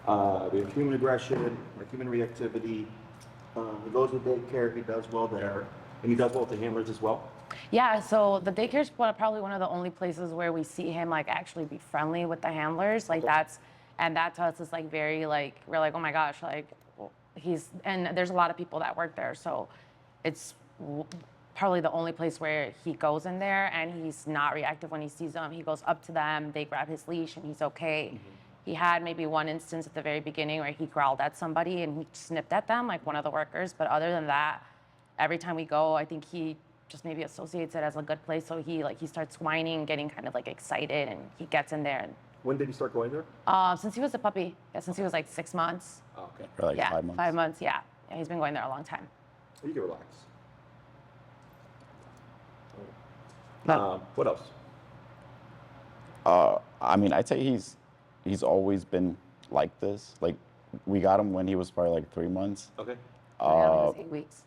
We have human aggression, or human reactivity. He goes to daycare, he does well there, and he does well with the handlers as well. Yeah, so the daycare is probably one of the only places where we see him like actually be friendly with the handlers. Like that to us is like very like, we're like, oh my gosh, like and there's a lot of people that work there. So it's probably the only place where he goes in there and he's not reactive when he sees them. He goes up to them, they grab his leash and he's okay. Mm-hmm. He had maybe one instance at the very beginning where he growled at somebody and he snipped at them, like one of the workers. But other than that, every time we go, I think he just maybe associates it as a good place. So he starts whining, getting kind of like excited, and he gets in there. And when did he start going there? Since he was a puppy. Yeah, since he was like 6 months. Oh, okay. Or like 5 months. 5 months. Yeah, he's been going there a long time. You can relax. But, what else? I mean, I'd say he's always been like this. Like, we got him when he was probably like 3 months. Okay. Yeah, I think it was 8 weeks.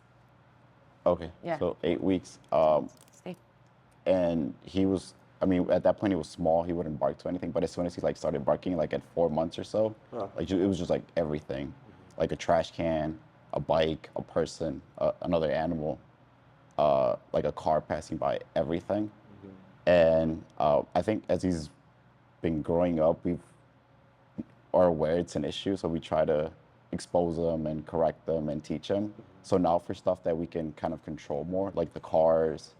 Okay. Yeah. So 8 weeks. Stay. And he was, I mean, at that point he was small. He wouldn't bark to anything. But as soon as he like started barking, like at 4 months or so, like it was just like everything, like a trash can, a bike, a person, another animal, like a car passing by, everything. And I think as he's been growing up, we are aware it's an issue, so we try to expose them and correct them and teach them. So now for stuff that we can kind of control more, like the cars,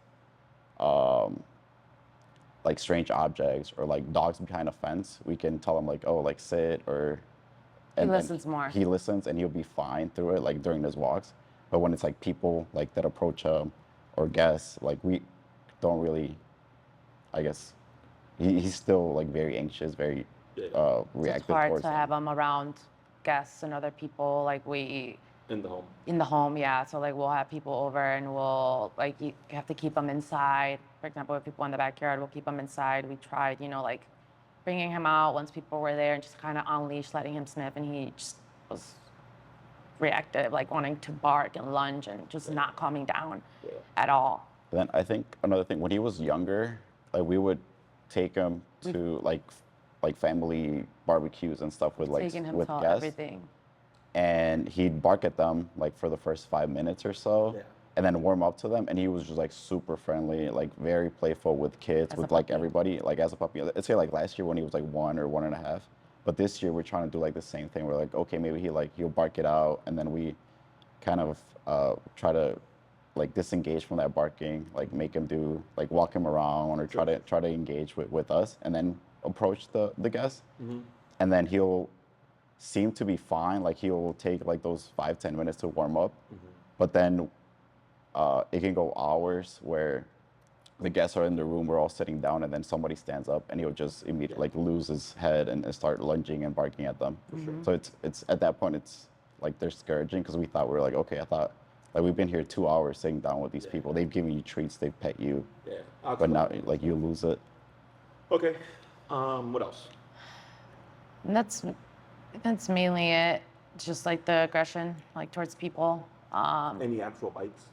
like strange objects, or like dogs behind a fence, we can tell him like, oh, like sit, or... And he listens more. He listens and he'll be fine through it, like during his walks. But when it's like people like that approach him or guests, like we don't really, I guess, he's still like very anxious, very reactive. It's hard towards to have him around guests and other people. Like in the home. In the home, yeah. So like we'll have people over and we'll like you have to keep them inside. For example, if people in the backyard, we'll keep them inside. We tried, like bringing him out once people were there and just kind of on leash, letting him sniff, and he just was reactive, like wanting to bark and lunge and just not calming down at all. Then I think another thing, when he was younger, like we would take him to like family barbecues and stuff with taking him with to guests. Everything. And he'd bark at them like for the first 5 minutes or so, and then warm up to them. And he was just like super friendly, like very playful with kids, with like everybody, like as a puppy. Let's say like last year when he was like 1 or 1.5. But this year we're trying to do like the same thing. We're like, okay, maybe he'll bark it out, and then we kind of try to like disengage from that barking, like make him do, like walk him around, or try to engage with us, and then approach the guest. And then he'll seem to be fine. Like he'll take like those 5-10 minutes to warm up, but then it can go hours where the guests are in the room, we're all sitting down, and then somebody stands up and he'll just immediately like lose his head and start lunging and barking at them. So it's at that point it's like they're discouraging, because we thought, we were like, okay, I thought like we've been here 2 hours sitting down with these people, they've given you treats, they've pet you, but now like you lose it. Okay. What else? And that's mainly it. Just like the aggression, like towards people. Any actual bites?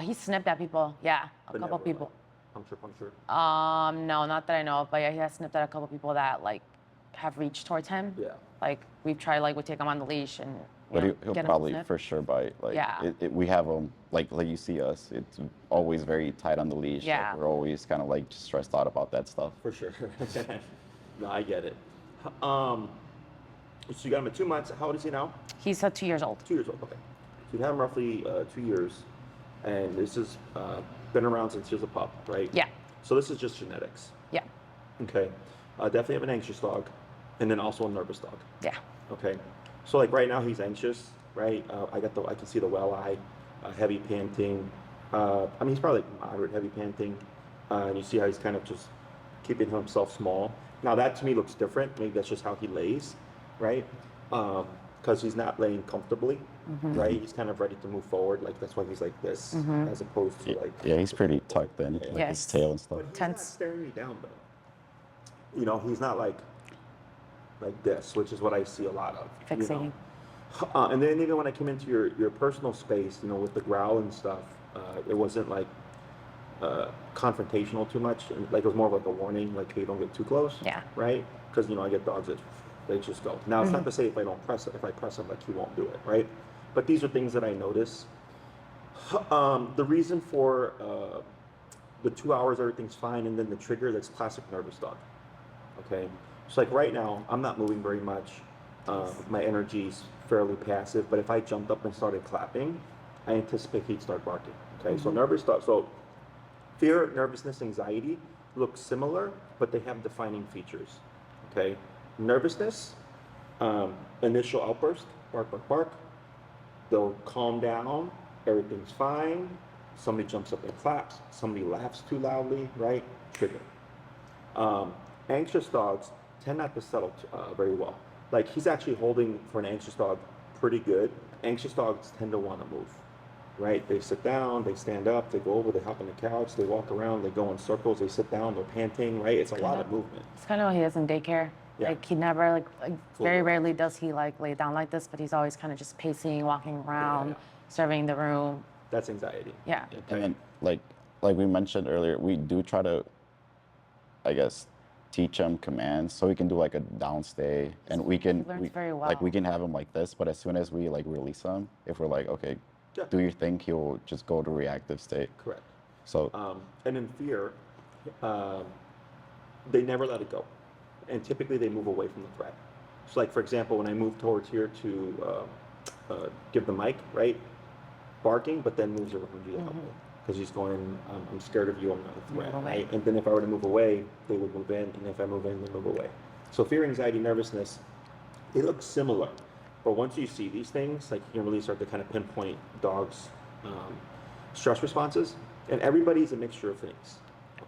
He snipped at people. Yeah, a couple people. Puncture. No, not that I know of, but yeah, he has snipped at a couple people that like have reached towards him. Yeah. Like we've tried, like we take him on the leash and. But he'll probably for sure bite. Like we have him like you see us. It's always very tight on the leash. Yeah. Like, we're always kind of like just stressed out about that stuff. For sure. No, I get it. So you got him at 2 months. How old is he now? He's 2 years old. 2 years old. Okay. So you have him roughly 2 years, and this has been around since he was a pup, right? Yeah. So this is just genetics. Yeah. Okay. Definitely have an anxious dog, and then also a nervous dog. Yeah. Okay. So like right now he's anxious, right? I can see the well eye, heavy panting. I mean, he's probably like moderate heavy panting, and you see how he's kind of just keeping himself small. Now that to me looks different. Maybe that's just how he lays, right? Because he's not laying comfortably, right? He's kind of ready to move forward. Like that's why he's like this, as opposed to like. Yeah, he's pretty tucked in, like his tail and stuff. But he's not staring me down though. He's not like this, which is what I see a lot of. Fixating. And then even when I came into your personal space, with the growl and stuff, it wasn't like confrontational too much. Like it was more of like a warning, like, hey, don't get too close. Yeah. Right? Because I get dogs that They just go. Now, it's not to say if I press him, like he won't do it, right? But these are things that I notice. The reason for the 2 hours, everything's fine, and then the trigger, that's classic nervous dog. Okay, so like right now, I'm not moving very much. My energy's fairly passive, but if I jumped up and started clapping, I anticipate he'd start barking. Okay, so nervous dog. So fear, nervousness, anxiety look similar, but they have defining features. Okay, nervousness, initial outburst, bark, bark, bark. They'll calm down, everything's fine. Somebody jumps up and claps, somebody laughs too loudly, right? Trigger. Anxious dogs tend not to settle very well. Like he's actually holding for an anxious dog pretty good. Anxious dogs tend to want to move, right? They sit down, they stand up, they go over, they hop on the couch, they walk around, they go in circles, they sit down, they're panting, right? It's a lot of movement. It's kind of what he does in daycare. Yeah. Like he never very rarely does he like lay down like this, but he's always kind of just pacing, walking around, surveying the room. That's anxiety. Yeah. Okay. And then like we mentioned earlier, we do try to, I guess, teach him commands so he can do like a downstay, and we can very well. like we can have him like this, but as soon as we like release him, if we're like, okay, do your thing, he'll just go to reactive state. Correct. So and in fear, they never let it go, and typically they move away from the threat. So like for example, when I move towards here to give the mic, right, barking, but then moves around you because he's going, I'm scared of you, I'm not a threat, right? And then if I were to move away, they would move in, and if I move in, they move away. So fear, anxiety, nervousness, they look similar, but once you see these things, like you can really start to kind of pinpoint dogs' stress responses, and everybody's a mixture of things,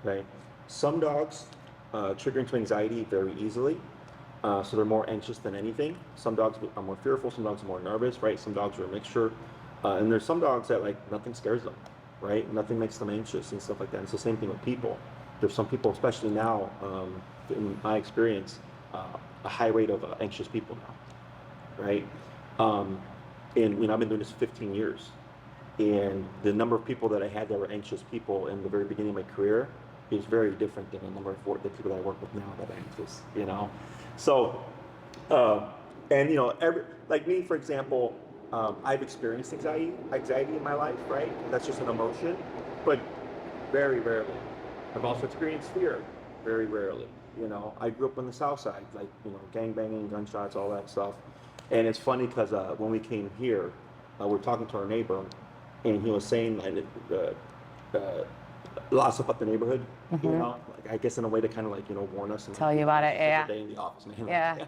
okay? Some dogs trigger into anxiety very easily, so they're more anxious than anything. Some dogs are more fearful, some dogs are more nervous, right? Some dogs are a mixture, and there's some dogs that like nothing scares them, right? Nothing makes them anxious and stuff like that. It's the same thing with people. There's some people, especially now, in my experience, a high rate of anxious people now, right? And I've been doing this 15 years, and the number of people that I had that were anxious people in the very beginning of my career is very different than the number of the people that I work with now that are anxious, you know? So, and like me, for example, I've experienced anxiety in my life, right? That's just an emotion, but very rarely. I've also experienced fear, very rarely. I grew up on the South Side, like, gang banging, gunshots, all that stuff. And it's funny because when we came here, we're talking to our neighbor, and he was saying lots about the neighborhood, like, I guess in a way to kind of like, warn us. And tell you about it, yeah. Day in the office, man. Yeah.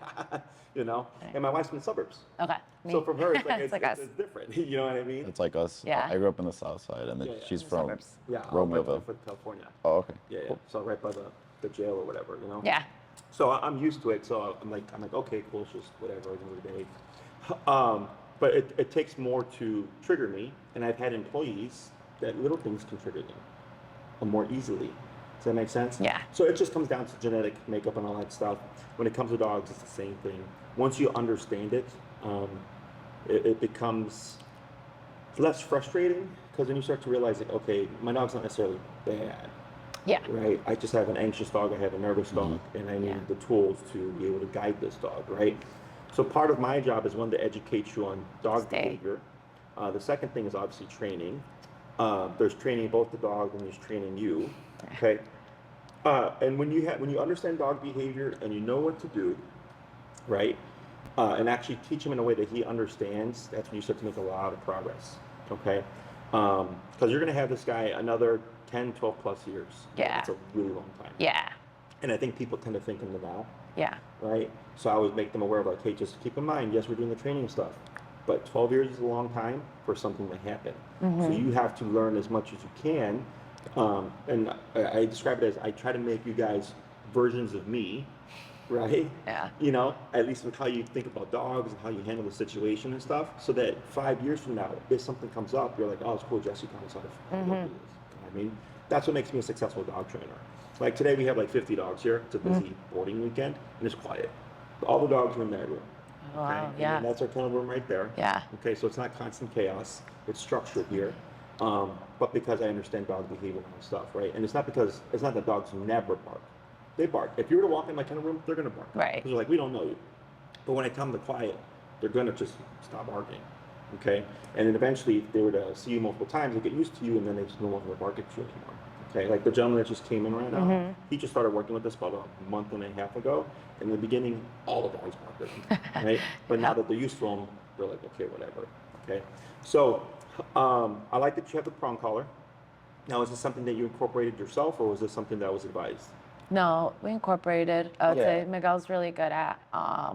And my wife's from the suburbs. Okay. So from her, it's like, it's like us. it's different. You know what I mean? it's like us. Yeah. I grew up in the South Side, and then she's from suburbs. Yeah. Romeoville. From California. Oh, okay. Yeah, yeah. So right by the jail or whatever, Yeah. So I'm used to it. So I'm like, okay, cool, it's just whatever, another day. But it takes more to trigger me, and I've had employees that little things can trigger them more easily. Does that make sense? Yeah. So it just comes down to genetic makeup and all that stuff. When it comes to dogs, it's the same thing. Once you understand it, it becomes less frustrating, because then you start to realize, like, okay, my dog's not necessarily bad. Yeah. Right? I just have an anxious dog, I have a nervous dog, and I need the tools to be able to guide this dog, right? So part of my job is, one, to educate you on dog behavior. The second thing is obviously training. There's training both the dog and there's training you, okay? And when you understand dog behavior and you know what to do, right? And actually teach him in a way that he understands, that's when you start to make a lot of progress, okay? Because you're gonna have this guy another 10, 12 plus years. Yeah. It's a really long time. Yeah. And I think people tend to think in the now. Yeah. Right? So I always make them aware of, like, hey, just keep in mind, yes, we're doing the training stuff, but 12 years is a long time for something to happen. So you have to learn as much as you can. And I describe it as, I try to make you guys versions of me, right? Yeah. At least with how you think about dogs and how you handle the situation and stuff, so that 5 years from now, if something comes up, you're like, oh, it's cool, Jesse kind of sort of do this. I mean, that's what makes me a successful dog trainer. Like today we have like 50 dogs here. It's a busy boarding weekend, and it's quiet. All the dogs are in that room. Oh, wow. Okay? Yeah. And that's our kennel room right there. Yeah. Okay, so it's not constant chaos. It's structured here. But because I understand dog behavior and stuff, right? And it's not that dogs never bark. They bark. If you were to walk in my kennel room, they're gonna bark. Right. Because they're like, we don't know you. But when I tell them to quiet, they're gonna just stop barking. Okay? And then eventually, if they were to see you multiple times, they get used to you, and then they just no longer bark at you anymore. Okay? Like the gentleman that just came in right now, he just started working with us about a month and a half ago. In the beginning, all the dogs barked at him, right? But now that they're used to him, they're like, okay, whatever. Okay? So, I like that you have the prong collar. Now, is this something that you incorporated yourself, or was this something that was advised? No, we incorporated. I would Yeah. say Miguel's really good at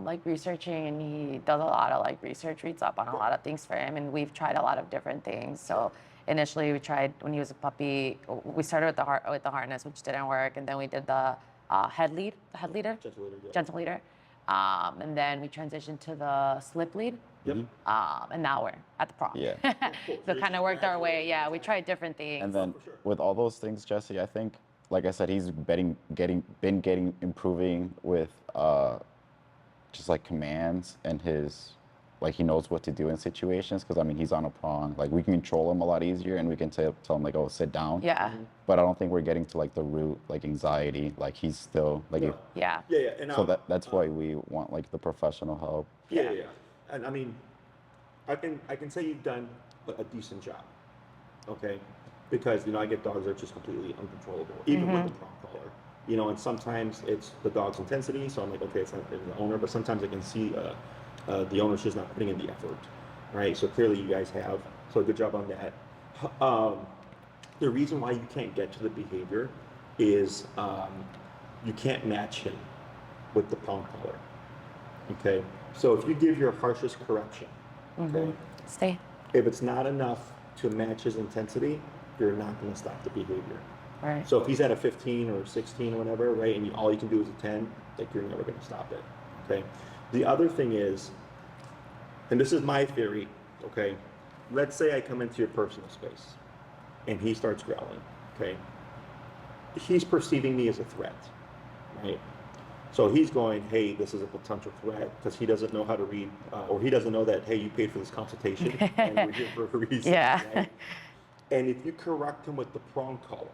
like researching, and he does a lot of like research, reads up on a lot of things for him, and we've tried a lot of different things. So initially, we tried when he was a puppy. We started with the harness, which didn't work, and then we did the head leader, Gentle leader, yeah. gentle leader, and then we transitioned to the slip lead. Yep. And now we're at the prong. Yeah. So kind of worked our way. Yeah, we tried different things. And then for sure. with all those things, Jesse, I think, like I said, he's been improving with just like commands and his, like he knows what to do in situations. Because I mean, he's on a prong. Like we can control him a lot easier, and we can tell him like, oh, sit down. Yeah. But I don't think we're getting to like the root, like anxiety. Like he's still like. No. Yeah. Yeah, yeah. And, So that's why we want like the professional help. yeah. And I mean, I can say you've done a decent job, okay? Because, you know, I get dogs that are just completely uncontrollable, even with the prong collar. You know, and sometimes it's the dog's intensity, so I'm like, okay, it's not the owner, but sometimes I can see the owner's just not putting in the effort, right? So clearly you guys have, so good job on that. The reason why you can't get to the behavior is you can't match him with the prong collar, okay? So if you give your harshest correction, okay, Stay. if it's not enough to match his intensity, you're not going to stop the behavior. Right. So if he's at a 15 or 16 or whatever, right, and all you can do is a 10, like you're never going to stop it. Okay. The other thing is, and this is my theory, okay, let's say I come into your personal space and he starts growling, okay, he's perceiving me as a threat, right? So he's going, hey, this is a potential threat, because he doesn't know how to read, or he doesn't know that, hey, you paid for this consultation, and we're here for a reason. Yeah. Right? And if you correct him with the prong collar,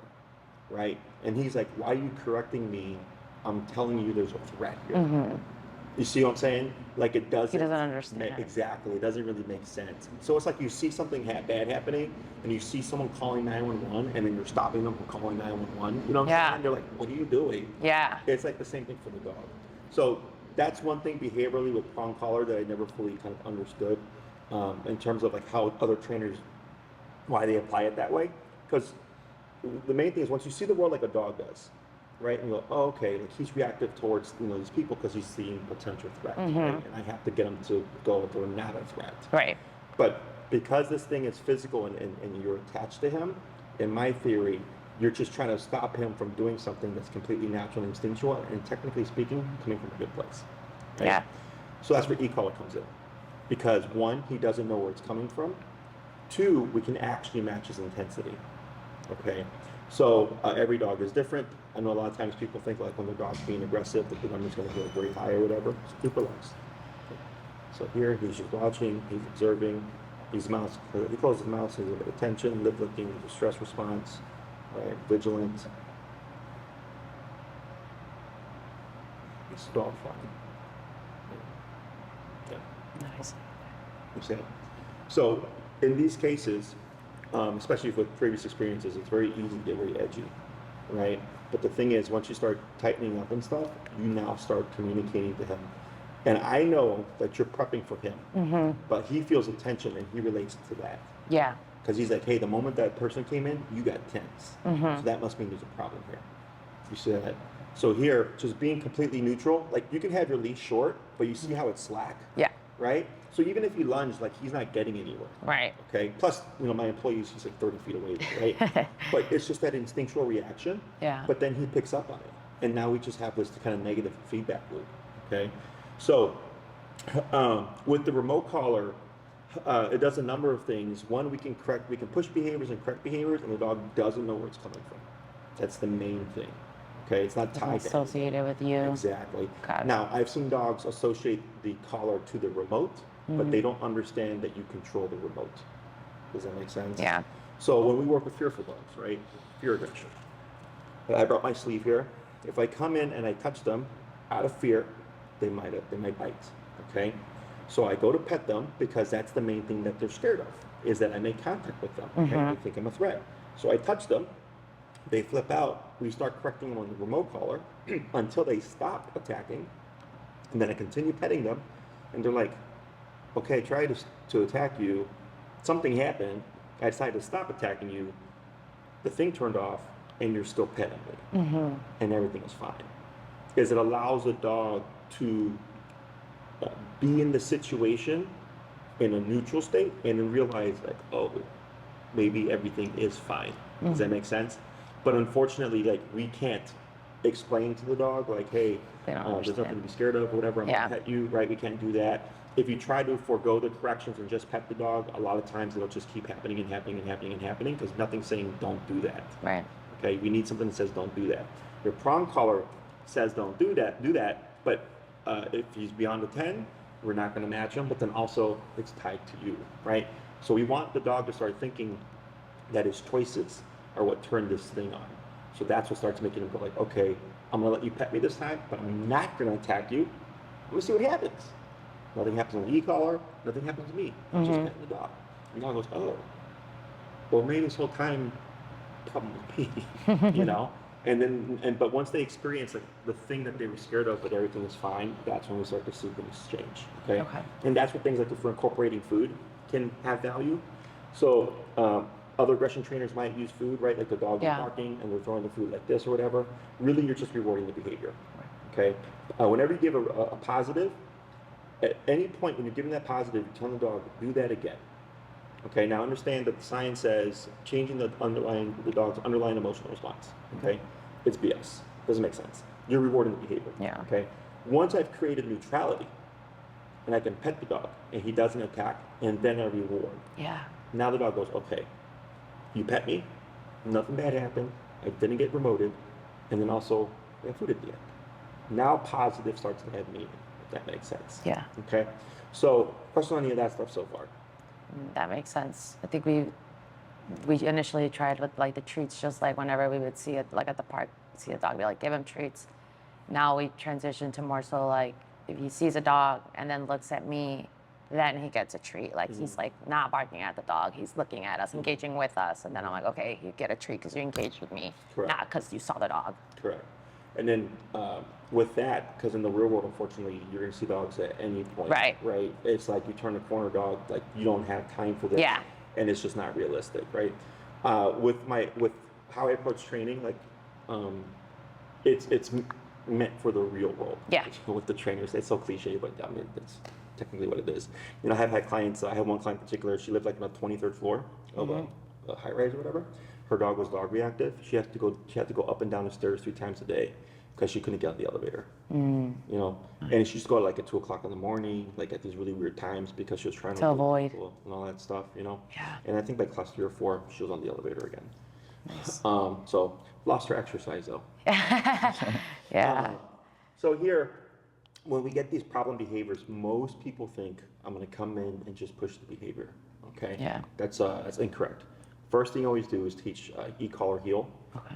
right, and he's like, why are you correcting me? I'm telling you there's a threat here. You see what I'm saying? Like it doesn't. He doesn't understand. Exactly. It doesn't really make sense. So it's like you see something bad happening, and you see someone calling 911, and then you're stopping them from calling 911. You know what I'm saying? They're like, what are you doing? Yeah. It's like the same thing for the dog. So that's one thing behaviorally with prong collar that I never fully kind of understood in terms of like how other trainers, why they apply it that way. Because the main thing is once you see the world like a dog does, right? And you go, oh, okay, like he's reactive towards these people because he's seeing potential threats, right? And I have to get him to go they're not a threat. Right. But because this thing is physical and you're attached to him, in my theory, you're just trying to stop him from doing something that's completely natural and instinctual, and technically speaking, coming from a good place. Right? Yeah. So that's where e-collar comes in. Because one, he doesn't know where it's coming from. Two, we can actually match his intensity. Okay? So every dog is different. I know a lot of times people think like when the dog's being aggressive, that the number's going to go very high or whatever. So keep relaxed. So here he's just watching, he's observing, he closes his mouth, he's a bit of attention, lip licking, there's a stress response, right? Vigilant. It's all fine. Yeah. Nice. You see? So in these cases, especially with previous experiences, it's very easy to get very edgy, right? But the thing is, once you start tightening up and stuff, you now start communicating to him. And I know that you're prepping for him, but he feels a tension and he relates to that. Yeah. Because he's like, hey, the moment that person came in, you got tense. So that must mean there's a problem here. You see that? So here, just being completely neutral, like you can have your leash short, but you see how it's slack, Yeah. right? So even if you lunge, like he's not getting anywhere. Right. Okay. Plus, my employees, he's like 30 feet away, right? But it's just that instinctual reaction. Yeah. But then he picks up on it, and now we just have this kind of negative feedback loop. Okay. So with the remote collar, it does a number of things. One, we can push behaviors and correct behaviors, and the dog doesn't know where it's coming from. That's the main thing. Okay. It's not tied to Associated with you. Exactly. Got it. Now, I've seen dogs associate the collar to the remote, but they don't understand that you control the remote. Does that make sense? Yeah. So when we work with fearful dogs, right? Fear aggression. I brought my sleeve here. If I come in and I touch them out of fear, they might bite. okay? So I go to pet them because that's the main thing that they're scared of, is that I make contact with them, okay? They think I'm a threat. So I touch them, they flip out, we start correcting them on the remote collar until they stop attacking, and then I continue petting them, and they're like, okay, I tried to attack you, something happened, I decided to stop attacking you, the thing turned off, and you're still petting me, and everything is fine. Because it allows a dog to be in the situation in a neutral state and then realize like, oh, maybe everything is fine. Does that make sense? But unfortunately, like, we can't explain to the dog like, hey, there's nothing to be scared of, whatever, I'm gonna pet you, right? We can't do that. If you try to forego the corrections and just pet the dog, a lot of times it'll just keep happening and happening and happening and happening because nothing's saying don't do that. Right. Okay, we need something that says don't do that. Your prong collar says don't do that, but if he's beyond the 10, we're not going to match him, but then also it's tied to you, right? So we want the dog to start thinking that his choices are what turn this thing on. So that's what starts making him go like, okay, I'm going to let you pet me this time, but I'm not going to attack you. We'll see what happens. Nothing happens on the e-collar, nothing happens to me. I'm just petting the dog. And the dog goes, oh, well, maybe this whole time, probably me, you know? But once they experience like the thing that they were scared of, but everything is fine, that's when we start to see things change. Okay. And that's where things like if we're incorporating food can have value. So other aggression trainers might use food, right? Like the dog is barking and they're throwing the food like this or whatever. Really, you're just rewarding the behavior. Okay. Whenever you give a positive, at any point when you're giving that positive, you tell the dog, do that again. Okay, now understand that the science says changing the dog's underlying emotional response. Okay, it's BS. Doesn't make sense. You're rewarding the behavior. Yeah. Okay. Once I've created neutrality, and I can pet the dog, and he doesn't attack, and then I reward. Yeah. Now the dog goes, okay, you pet me, nothing bad happened, I didn't get remoted, and then also we have food at the end. Now positive starts to have meaning. If that makes sense. Yeah. Okay. So, question on any of that stuff so far? That makes sense. I think we initially tried with like the treats, just like whenever we would see it, like at the park, see a dog, we like give him treats. Now we transition to more so like if he sees a dog and then looks at me, then he gets a treat. Like he's like not barking at the dog, he's looking at us, engaging with us, and then I'm like, okay, you get a treat because you engaged with me, not because you saw the dog. Correct. And then with that, because in the real world, unfortunately, you're going to see dogs at any point. Right. Right. It's like you turn a corner dog, like you don't have time for this. Yeah. And it's just not realistic, right? With how I approach training, like it's meant for the real world. Yeah. With the trainers, it's so cliche, but I mean, that's technically what it is. You know, I've had clients. I have one client in particular. She lived like on the 23rd floor of a high rise or whatever. Her dog was dog reactive. She had to go up and down the stairs 3 times a day because she couldn't get on the elevator. You know, and she used to go like at 2 o'clock in the morning, like at these really weird times because she was trying to avoid people and all that stuff. You know. Yeah. And I think by class 3 or 4, she was on the elevator again. Nice. So lost her exercise though. Yeah. So here, when we get these problem behaviors, most people think I'm going to come in and just push the behavior. Okay. Yeah. That's incorrect. First thing you always do is teach e-collar heel,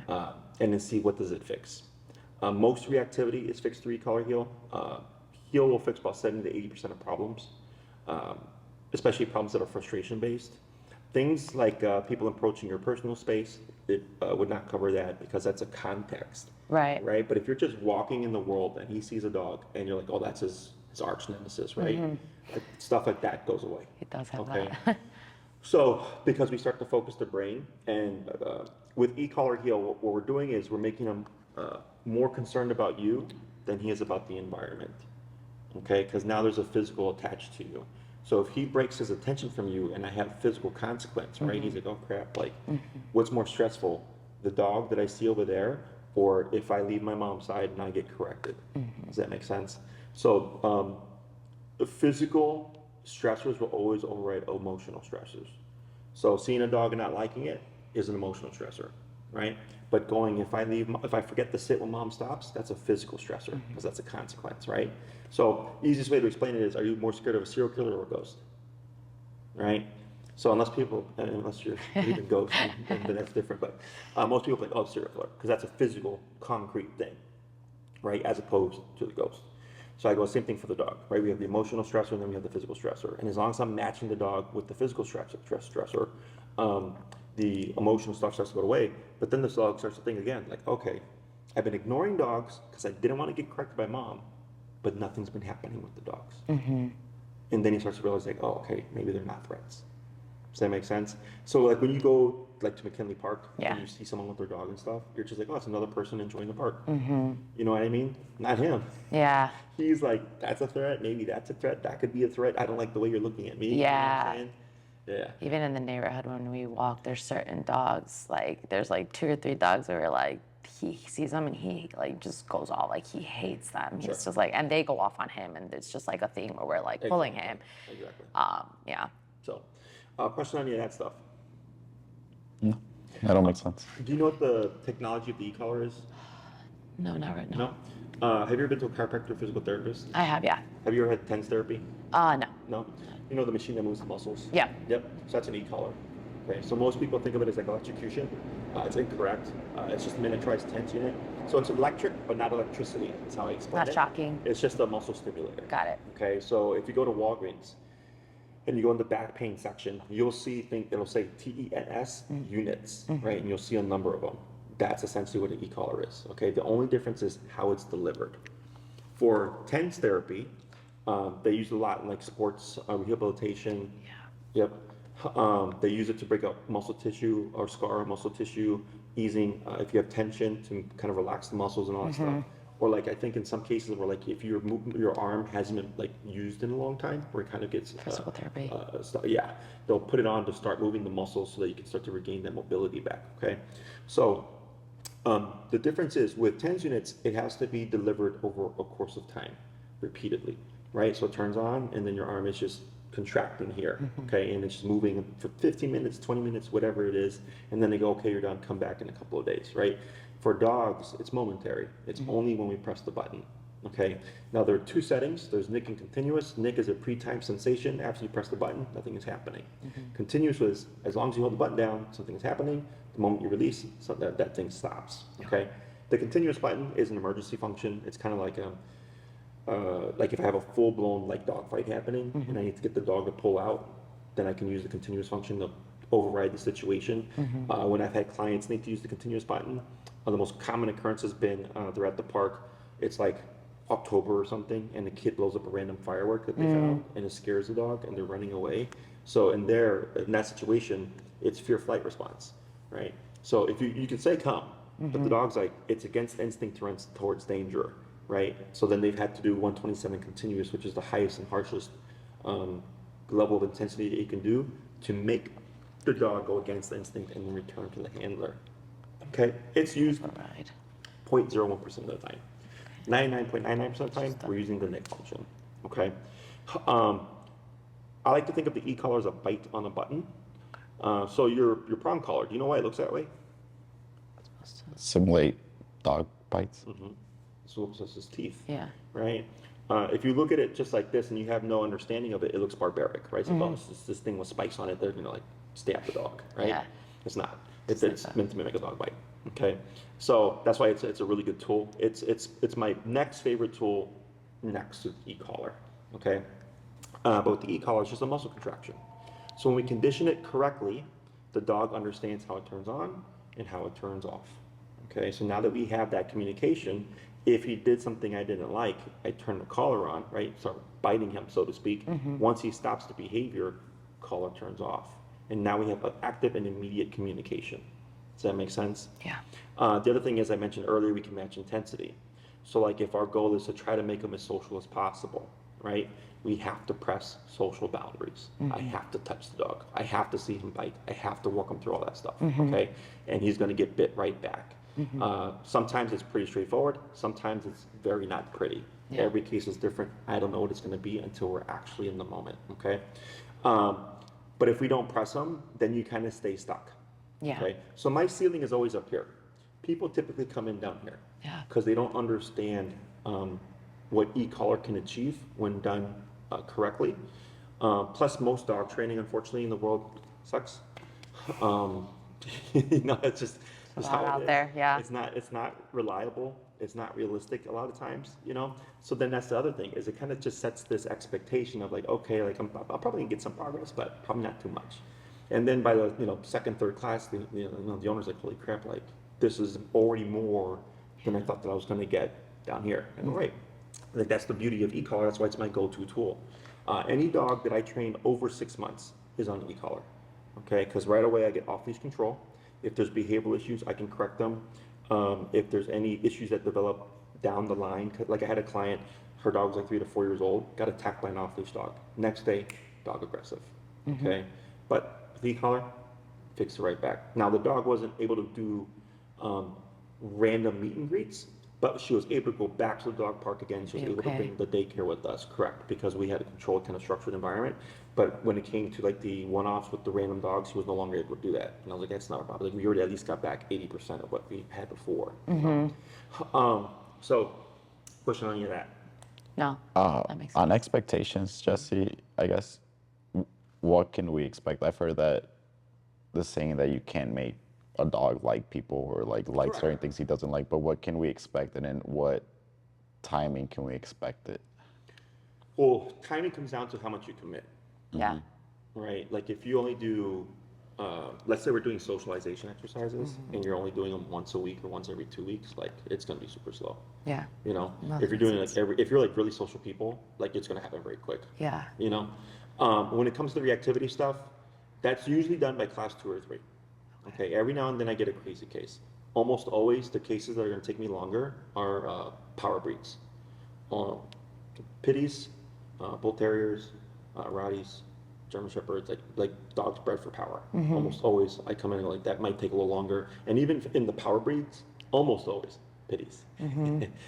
and then see what does it fix. Most reactivity is fixed through e-collar heel. Heel will fix about 70 to 80% of problems, especially problems that are frustration based. Things like people approaching your personal space, it would not cover that because that's a context. Right. Right. But if you're just walking in the world and he sees a dog and you're like, oh, that's his arch nemesis, right? Like, stuff like that goes away. It does have that. So, because we start to focus the brain, and with e-collar heel, what we're doing is we're making him more concerned about you than he is about the environment. Okay, because now there's a physical attached to you. So if he breaks his attention from you, and I have physical consequence, right? He's like, oh crap! Like, what's more stressful, the dog that I see over there, or if I leave my mom's side and I get corrected? Does that make sense? So, the physical stressors will always override emotional stressors. So seeing a dog and not liking it is an emotional stressor, right? But if I forget to sit when mom stops, that's a physical stressor because that's a consequence, right? So easiest way to explain it is, are you more scared of a serial killer or a ghost, right? So unless you're even ghosts, then that's different. But most people think, oh, serial killer, because that's a physical, concrete thing, right? As opposed to the ghost. So I go, same thing for the dog, right? We have the emotional stressor and then we have the physical stressor. And as long as I'm matching the dog with the physical stressor, the emotional stuff starts to go away. But then the dog starts to think again, like, okay, I've been ignoring dogs because I didn't want to get corrected by mom, but nothing's been happening with the dogs. And then he starts to realize, like, oh, okay, maybe they're not threats. Does that make sense? So like when you go like to McKinley Park and you see someone with their dog and stuff, you're just like, oh, it's another person enjoying the park. You know what I mean? Not him. Yeah. He's like, that's a threat. Maybe that's a threat. That could be a threat. I don't like the way you're looking at me. Yeah. You know what I'm saying? Yeah. Even in the neighborhood when we walk, there's certain dogs, like there's like 2 or 3 dogs where like he sees them and he like just goes off, like he hates them. He's just like, and they go off on him, and it's just like a thing where we're like pulling him. Exactly. Yeah. So, question on any of that stuff. No, that don't make sense. Do you know what the technology of the e-collar is? No, not right now. No? Have you ever been to a chiropractor or physical therapist? I have, yeah. Have you ever had TENS therapy? No. No? You know the machine that moves the muscles? Yeah. Yep. So that's an e-collar. Okay. So most people think of it as like electrocution. It's incorrect. It's just a miniaturized TENS unit. So it's electric, but not electricity. That's how I explain it. Not shocking. It's just a muscle stimulator. Got it. Okay. So if you go to Walgreens and you go in the back pain section, you'll see it'll say TENS units, right? And you'll see a number of them. That's essentially what an e-collar is. Okay. The only difference is how it's delivered. For TENS therapy, they use a lot in like sports rehabilitation. Yeah. Yep. They use it to break up muscle tissue or scar muscle tissue, easing if you have tension to kind of relax the muscles and all that stuff. Or like I think in some cases where like if your arm hasn't been like used in a long time, where it kind of gets Physical therapy. yeah, they'll put it on to start moving the muscles so that you can start to regain that mobility back. Okay, so the difference is with TENS units, it has to be delivered over a course of time, repeatedly, right? So it turns on, and then your arm is just contracting here, okay, and it's just moving for 15 minutes, 20 minutes, whatever it is, and then they go, okay, you're done, come back in a couple of days, right? For dogs, it's momentary. It's only when we press the button, okay? Now there are 2 settings. There's nick and continuous. Nick is a pre-timed sensation. After you press the button, nothing is happening. Continuous is as long as you hold the button down, something is happening. The moment you release, so that thing stops, okay? The continuous button is an emergency function. It's kind of like if I have a full-blown like dog fight happening and I need to get the dog to pull out, then I can use the continuous function to override the situation. When I've had clients need to use the continuous button, the most common occurrence has been they're at the park, it's like October or something, and the kid blows up a random firework that they found, and it scares the dog, and they're running away. So in that situation, it's fear-flight response, right? So if you can say come, but the dog's like, it's against instinct to run towards danger, right? So then they've had to do 127 continuous, which is the highest and harshest level of intensity that you can do to make the dog go against the instinct and then return to the handler. Okay, it's used 0.01% of the time. 99.99% of the time, we're using the nick function. Okay, I like to think of the e-collar as a bite on a button. So your prong collar, do you know why it looks that way? Simulate dog bites. So it's his teeth. Yeah. Right. If you look at it just like this and you have no understanding of it, it looks barbaric, right? So it's this thing with spikes on it, they're gonna like stab the dog, right? Yeah. It's not. It's meant to mimic a dog bite. Okay. So that's why it's a really good tool. It's my next favorite tool next to the e-collar. Okay. But with the e-collar, it's just a muscle contraction. So when we condition it correctly, the dog understands how it turns on and how it turns off. Okay. So now that we have that communication, if he did something I didn't like, I turn the collar on, right? Start biting him, so to speak. Once he stops the behavior, collar turns off. And now we have an active and immediate communication. Does that make sense? Yeah. The other thing is I mentioned earlier, we can match intensity. So like if our goal is to try to make him as social as possible, right? We have to press social boundaries. I have to touch the dog. I have to see him bite. I have to walk him through all that stuff, okay? And he's gonna get bit right back. Sometimes it's pretty straightforward. Sometimes it's very not pretty. Yeah. Every case is different. I don't know what it's gonna be until we're actually in the moment, okay? But if we don't press them, then you kind of stay stuck. Yeah. Okay. So my ceiling is always up here. People typically come in down here. Yeah. Because they don't understand what e-collar can achieve when done correctly. Plus, most dog training, unfortunately, in the world sucks. You know, it's just There's a how lot it out is. there, yeah. It's not reliable. It's not realistic a lot of times, you know? So then that's the other thing, is it kind of just sets this expectation of like, okay, like I'll probably get some progress, but probably not too much. And then by the, you know, second, third class, the owner's like, holy crap, like this is already more than I thought that I was gonna get down here. And right, I think that's the beauty of e-collar. That's why it's my go-to tool. Any dog that I train over 6 months is on e-collar, okay? Because right away I get off-leash control. If there's behavioral issues, I can correct them. If there's any issues that develop down the line, like I had a client, her dog was like 3 to 4 years old, got attacked by an off-leash dog. Next day, dog aggressive, okay? But with e-collar, fix it right back. Now the dog wasn't able to do random meet and greets, but she was able to go back to the dog park again. She was able to bring the daycare with us, correct? Because we had a controlled kind of structured environment. But when it came to like the one-offs with the random dogs, she was no longer able to do that. And I was like, that's not a problem. Like we already at least got back 80% of what we had before. So, question on you that. No, that makes sense. On expectations, Jesse, I guess, what can we expect? I've heard that the saying that you can't make a dog like people or like certain things he doesn't like, but what can we expect, and in what timing can we expect it? Well, timing comes down to how much you commit, Yeah. right? Like if you only do, let's say we're doing socialization exercises and you're only doing them once a week or once every 2 weeks, like it's gonna be super slow. Yeah. You know, No, if you're that doing makes like if you're like really social people, like it's gonna happen very quick. Yeah. You know, when it comes to the reactivity stuff, that's usually done by class 2 or 3. Okay, every now and then I get a crazy case. Almost always the cases that are gonna take me longer are power breeds. Pitties, Bull Terriers, Rotties, German Shepherds, like dogs bred for power. Almost always I come in like that might take a little longer. And even in the power breeds, almost always pitties.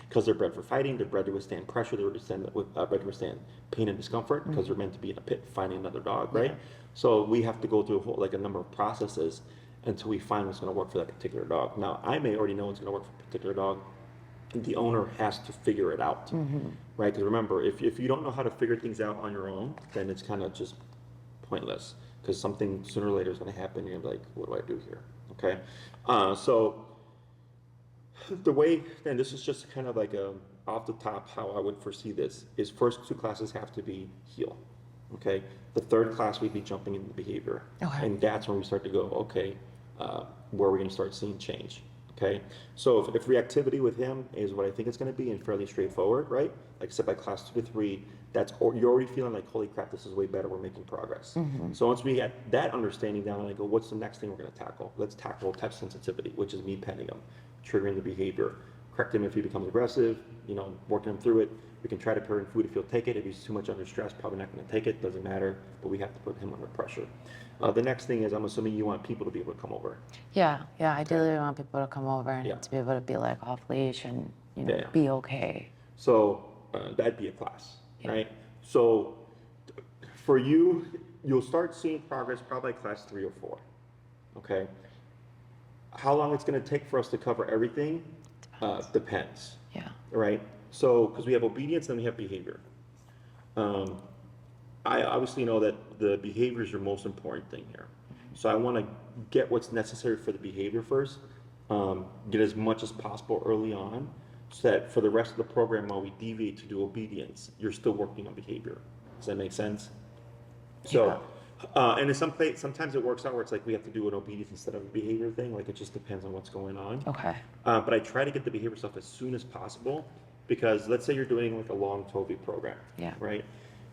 Because they're bred for fighting, they're bred to withstand pressure, they're bred to withstand pain and discomfort because they're meant to be in a pit fighting another dog, right? So we have to go through a number of processes until we find what's going to work for that particular dog. Now, I may already know what's going to work for a particular dog. The owner has to figure it out, right? Because remember, if you don't know how to figure things out on your own, then it's kind of just pointless because something sooner or later is going to happen. You're going to be like, what do I do here? Okay. So the way, and this is just kind of like off the top how I would foresee this, is first 2 classes have to be heel. Okay. The 3rd class we'd be jumping into behavior. Okay. And that's when we start to go, okay, where we're going to start seeing change. Okay, so if reactivity with him is what I think it's going to be and fairly straightforward, right? Like I said, by class 2 to 3, you're already feeling like, holy crap, this is way better. We're making progress. So once we get that understanding down, I go, what's the next thing we're going to tackle? Let's tackle touch sensitivity, which is me petting him, triggering the behavior, correct him if he becomes aggressive, you know, working him through it. We can try to pair him food if he'll take it. If he's too much under stress, probably not going to take it. Doesn't matter, but we have to put him under pressure. The next thing is, I'm assuming you want people to be able to come over. Yeah. Ideally, we want people to come over and Yeah. to be able to be like off leash and Yeah. be okay. So that'd be a class, right? So for you, you'll start seeing progress probably class 3 or 4. Okay. How long it's going to take for us to cover everything depends. Yeah. Right. So because we have obedience and we have behavior. I obviously know that the behavior is your most important thing here. So I want to get what's necessary for the behavior first, get as much as possible early on, so that for the rest of the program, while we deviate to do obedience, you're still working on behavior. Does that make sense? So, and in sometimes it works out where it's like we have to do an obedience instead of a behavior thing. Like it just depends on what's going on. Okay. But I try to get the behavior stuff as soon as possible because let's say you're doing like a long TOVI program, right?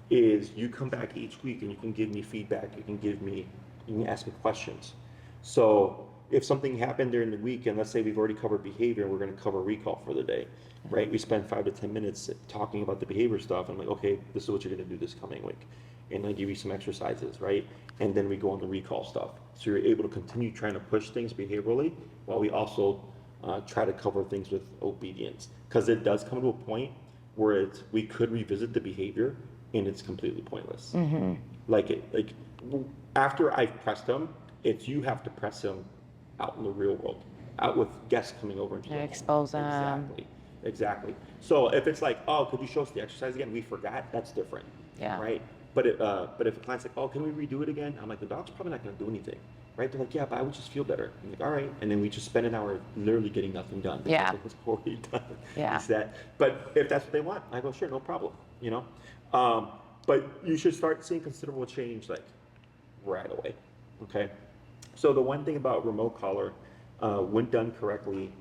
Is you come back each week and you can give me feedback, you can ask me questions. So if something happened during the week and let's say we've already covered behavior and we're going to cover recall for the day, right? We spend 5 to 10 minutes talking about the behavior stuff. I'm like, okay, this is what you're going to do this coming week. And I give you some exercises, right? And then we go on the recall stuff. So you're able to continue trying to push things behaviorally while we also try to cover things with obedience. Because it does come to a point where we could revisit the behavior and it's completely pointless. Like after I've pressed them, you have to press them out in the real world, out with guests coming over and expose them. Exactly. So if it's like, oh, could you show us the exercise again? We forgot. That's different. Yeah. Right. But if a client's like, oh, can we redo it again? I'm like, the dog's probably not going to do anything. right? They're like, yeah, but I would just feel better. I'm like, all right. And then we just spend an hour literally getting nothing done. Because Yeah. it was already done. Yeah. It's that. But if that's what they want, I go, sure, no problem, you know? But you should start seeing considerable change like right away, okay? So the one thing about remote collar, when done correctly,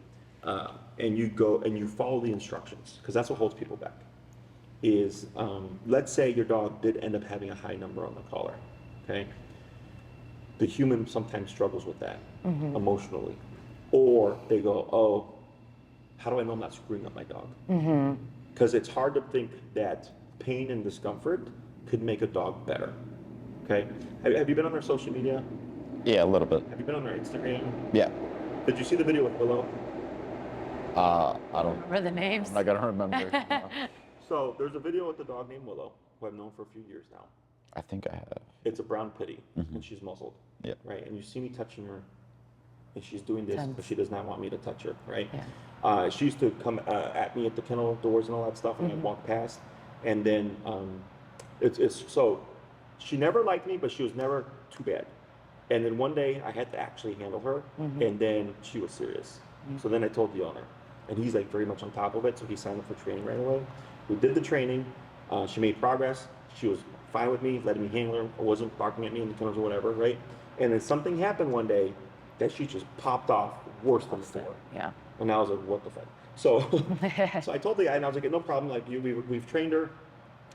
and you go and you follow the instructions, because that's what holds people back, is let's say your dog did end up having a high number on the collar, okay? The human sometimes struggles with that emotionally. Or they go, oh, how do I know I'm not screwing up my dog? Because it's hard to think that pain and discomfort could make a dog better, okay? Have you been on their social media? Yeah, a little bit. Have you been on their Instagram? Yeah. Did you see the video with Willow? I don't. Remember the names? I'm not gonna remember. No. So there's a video with the dog named Willow, who I've known for a few years now. I think I have. It's a brown pitty, and she's muzzled, Yeah. right? And you see me touching her, and she's doing this Tense. because she does not want me to touch her, right? Yeah. She used to come at me at the kennel doors and all that stuff, and I'd walk past, and then it's so she never liked me, but she was never too bad. And then one day I had to actually handle her, and then she was serious. So then I told the owner, and he's like very much on top of it, so he signed up for training right away. We did the training. She made progress. She was fine with me, letting me handle her, or wasn't barking at me in the kennels or whatever, right? And then something happened one day that she just popped off worse than before. Yeah. And I was like, what the fuck? So, so I told the guy, and I was like, no problem. Like we've trained her.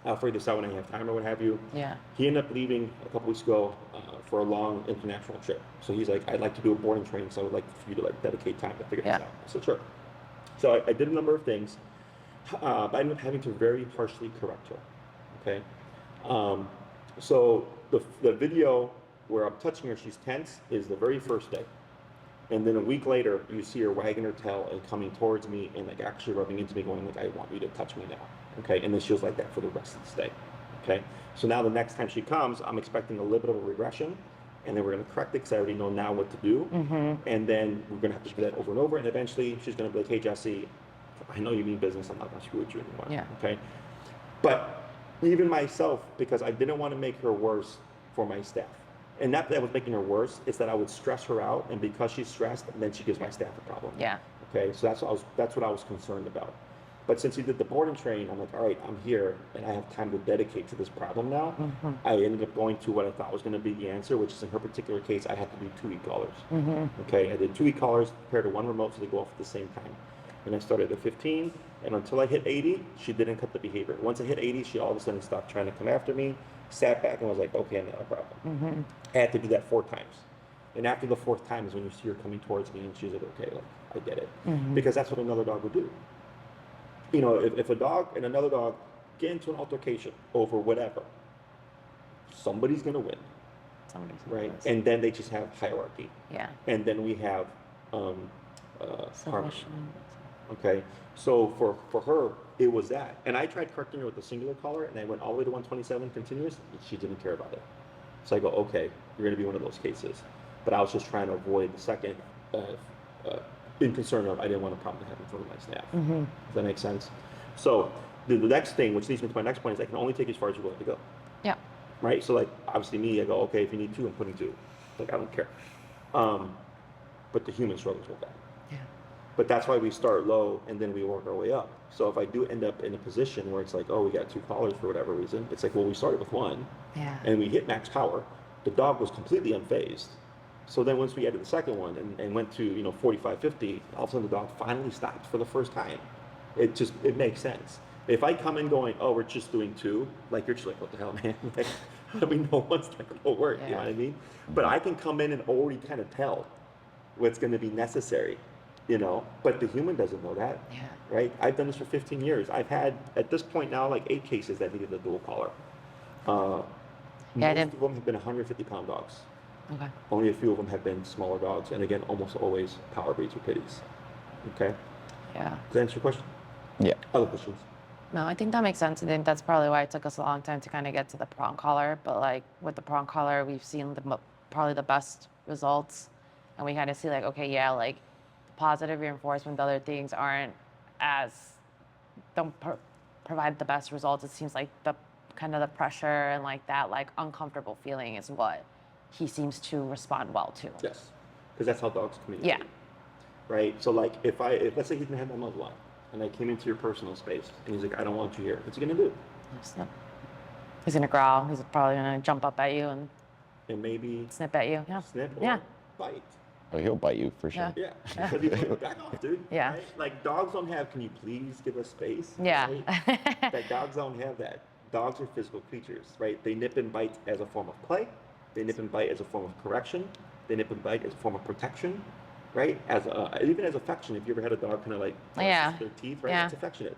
I'll figure this out when I have time or what have you. Yeah. He ended up leaving a couple weeks ago for a long international trip. So he's like, I'd like to do a boarding training, so I would like for you to like dedicate time to figure this out. I said, sure. So I did a number of things, but I ended up having to very harshly correct her. Okay. So the video where I'm touching her, she's tense, is the very first day. And then a week later, you see her wagging her tail and coming towards me and like actually rubbing into me, going like, I want you to touch me now. Okay, and then she was like that for the rest of the stay. Okay, so now the next time she comes, I'm expecting a little bit of a regression, and then we're going to correct it because I already know now what to do. And then we're going to have to do that over and over, and eventually she's going to be like, hey, Jesse, I know you mean business, I'm not going to screw with you anymore. Yeah. Okay, but even myself, because I didn't want to make her worse for my staff. And not that was making her worse, it's that I would stress her out, and because she's stressed, then she gives my staff a problem. Yeah. Okay, so that's what I was concerned about. But since he did the board and train, I'm like, all right, I'm here, and I have time to dedicate to this problem now. I ended up going to what I thought was going to be the answer, which is in her particular case, I had to do 2 e-collars. Okay, I did 2 e-collars paired to 1 remote, so they go off at the same time. And I started at 15, and until I hit 80, she didn't cut the behavior. Once I hit 80, she all of a sudden stopped trying to come after me, sat back, and was like, okay, not a problem. I had to do that 4 times. And after the 4th time is when you see her coming towards me, and she's like, okay, like, I get it. Because that's what another dog would do. You know, if a dog and another dog get into an altercation over whatever, somebody's going to win, Somebody's right? lose. And then they just have hierarchy. Yeah. And then we have harmony. Submission. Okay, so for her, it was that. And I tried correcting her with a singular collar, and I went all the way to 127 continuous, and she didn't care about it. So I go, okay, you're going to be one of those cases. But I was just trying to avoid the second, in concern of I didn't want a problem to happen in front of my staff. Does that make sense? So the next thing, which leads me to my next point, is I can only take you as far as you're willing to go. Yeah. Right? So like, obviously me, I go, okay, if you need 2, I'm putting 2. Like, I don't care. But the human struggles with that. Yeah. But that's why we start low and then we work our way up. So if I do end up in a position where it's like, oh, we got 2 collars for whatever reason, it's like, well, we started with 1 Yeah. and we hit max power. The dog was completely unfazed. So then once we added the second one and went to 45, 50, all of a sudden the dog finally stopped for the first time. It makes sense. If I come in going, oh, we're just doing 2, like you're just like, what the hell, man? Like, how do we know what's not going to work? You know what I mean? But I can come in and already kind of tell what's going to be necessary, but the human doesn't know that. Yeah. Right? I've done this for 15 years. I've had, at this point now, like 8 cases that needed a dual collar. Most of them have been 150-pound dogs. Okay. Only a few of them have been smaller dogs, and again, almost always power breeds or pitties. Okay? Yeah. Does that answer your question? Yeah. Other questions? No, I think that makes sense. I think that's probably why it took us a long time to kind of get to the prong collar. But like with the prong collar, we've seen probably the best results, and we kind of see like, okay, yeah, like positive reinforcement, the other things don't provide the best results. It seems like the kind of the pressure and like that like uncomfortable feeling is what he seems to respond well to. Yes, because that's how dogs communicate. Yeah. Right. So like, if let's say he didn't have my muzzle on, and I came into your personal space, and he's like, I don't want you here. What's he gonna do? Snip. He's gonna growl. He's probably gonna jump up at you and maybe snip at you. Yeah. snip or Yeah. bite. Oh, he'll bite you for sure. Yeah, because he's like, back off, dude. Yeah. Right? Like, dogs don't have, can you please give us space? Yeah. Right? Like, dogs don't have that. Dogs are physical creatures, right? They nip and bite as a form of play. They nip and bite as a form of correction. They nip and bite as a form of protection, right? Even as affection. If you ever had a dog kind of like Yeah. their teeth, right? Yeah. It's affectionate.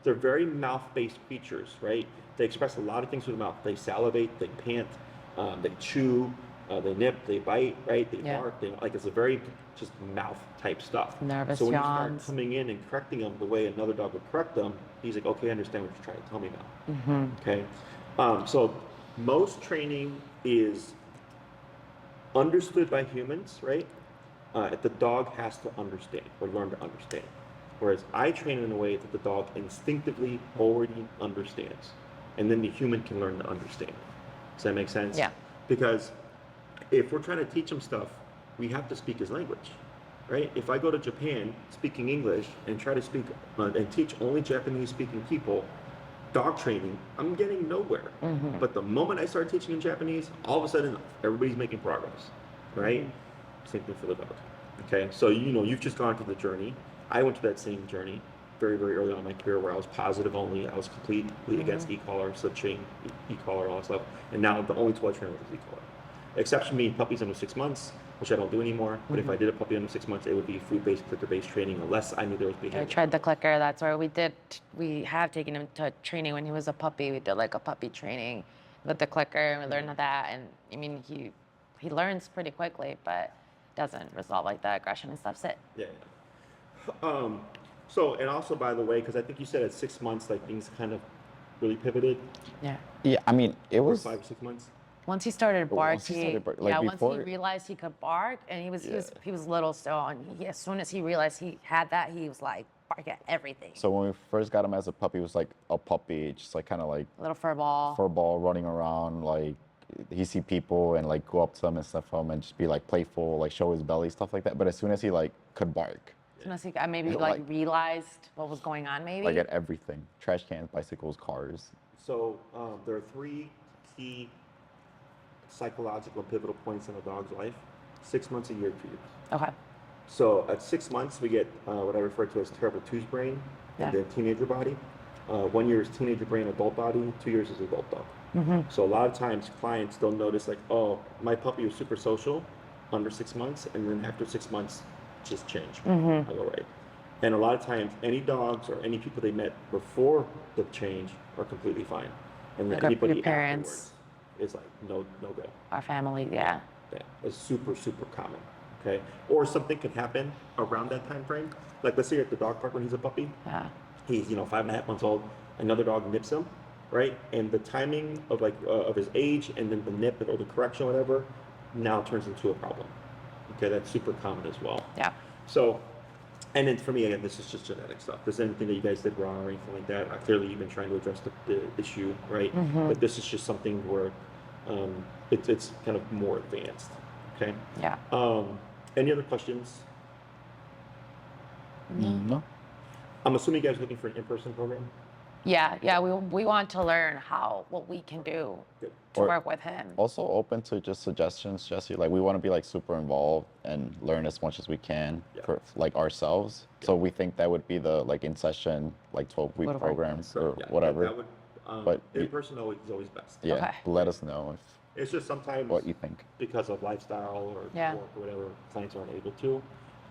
They're very mouth-based creatures, right? They express a lot of things with the mouth. They salivate, they pant, they chew, they nip, they bite, right? They Yeah. bark. It's a very just mouth type stuff. Nervous So when you yawns. start coming in and correcting them the way another dog would correct them, he's like, okay, I understand what you're trying to tell me now. Mm-hmm. Okay. So most training is understood by humans, right? The dog has to understand or learn to understand. Whereas I train in a way that the dog instinctively already understands. And then the human can learn to understand. Does that make sense? Yeah. Because if we're trying to teach him stuff, we have to speak his language, right? If I go to Japan speaking English and try to speak and teach only Japanese speaking people dog training, I'm getting nowhere. Mm-hmm. But the moment I start teaching in Japanese, all of a sudden everybody's making progress, right? Same thing for the dog. Okay, so you've just gone through the journey. I went through that same journey very, very early on in my career where I was positive only. I was completely against e-collar, slip chain, e-collar, all that stuff. And now the only tool I train with is e-collar. Exception being puppies under 6 months, which I don't do anymore. But if I did a puppy under 6 months, it would be food-based, clicker-based training, unless I knew there was behavior. I tried the clicker. That's where we have taken him to training when he was a puppy. We did like a puppy training with the clicker, and we learned that. And I mean, he learns pretty quickly, but doesn't resolve like the aggression and stuff. Sit. Yeah. So, and also, by the way, because I think you said at 6 months, like things kind of really pivoted. Yeah. Yeah, I mean, it Or was 5 or 6 months. Once he started barking, once he before- realized he could bark, and he was little still, and as soon as he realized he had that, he was like bark at everything. So when we first got him as a puppy, it was like a puppy, just like kind of like Little fur ball. running around, like he see people and like go up to them and stuff and just be like playful, like show his belly, stuff like that. But as soon as he like could bark, As soon as he maybe Yeah, like like- realized what was going on, maybe. like at everything, trash cans, bicycles, cars. So there are 3 key psychological pivotal points in a dog's life: 6 months, a year, 2 years. Okay. So at 6 months, we get what I refer to as terrible twos brain, Yeah. and then teenager body. 1 year is teenager brain, adult body. 2 years is adult dog. Mm-hmm. So a lot of times clients don't notice like, oh, my puppy was super social under 6 months, and then after 6 months, just change. Mm-hmm. I go, right. And a lot of times, any dogs or any people they met before the change are completely fine, and then Like your anybody parents. afterwards is like no go. Our family, yeah. Yeah, it's super common. Okay, or something can happen around that time frame. Like let's say you're at the dog park when he's a puppy. Yeah. He's 5.5 months old. Another dog nips him, right? And the timing of of his age and then the nip or the correction, or whatever, now turns into a problem. Okay, that's super common as well. Yeah. So, and then for me, again, this is just genetic stuff. If there's anything that you guys did wrong or anything like that, clearly you've been trying to address the issue, right? Mm-hmm. But this is just something where it's kind of more advanced. Okay. Yeah. Any other questions? No. I'm assuming you guys are looking for an in-person program. Yeah. We want to learn what we can do Good. to Or- work with him. Also open to just suggestions, Jesse. Like we want to be like super involved and learn as much as we can Yeah. for like ourselves. So we think that would be the like in session, like 12-week Whatever. programs or Yeah, whatever. That would, But in you- person is always best. Yeah, Okay. let us know It's just sometimes what you think. because of lifestyle or Yeah. work or whatever, clients aren't able to.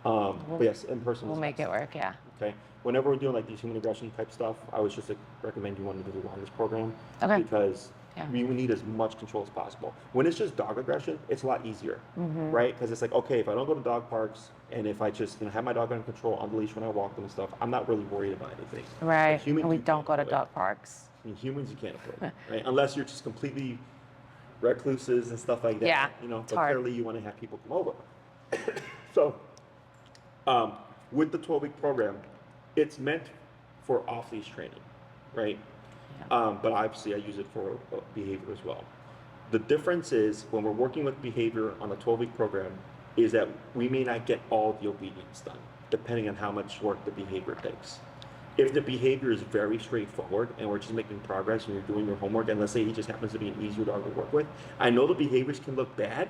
But yes, in person. We'll is make best. it work. Yeah. Okay. Whenever we're doing like these human aggression type stuff, I would just recommend you want to do the wellness program. Okay. Because Yeah. we need as much control as possible. When it's just dog aggression, it's a lot easier, right? Because it's like, okay, if I don't go to dog parks and if I just have my dog under control on the leash when I walk them and stuff, I'm not really worried about anything. Right. But humans, And we you don't can't go to avoid. dog parks. I mean, humans you can't avoid, right? Unless you're just completely recluses and stuff like that. Yeah, But it's hard. clearly you want to have people come over. So, with the 12-week program, it's meant for off-leash training, right? Yeah. But obviously I use it for behavior as well. The difference is when we're working with behavior on a 12-week program is that we may not get all the obedience done, depending on how much work the behavior takes. If the behavior is very straightforward and we're just making progress and you're doing your homework, and let's say he just happens to be an easier dog to work with, I know the behaviors can look bad,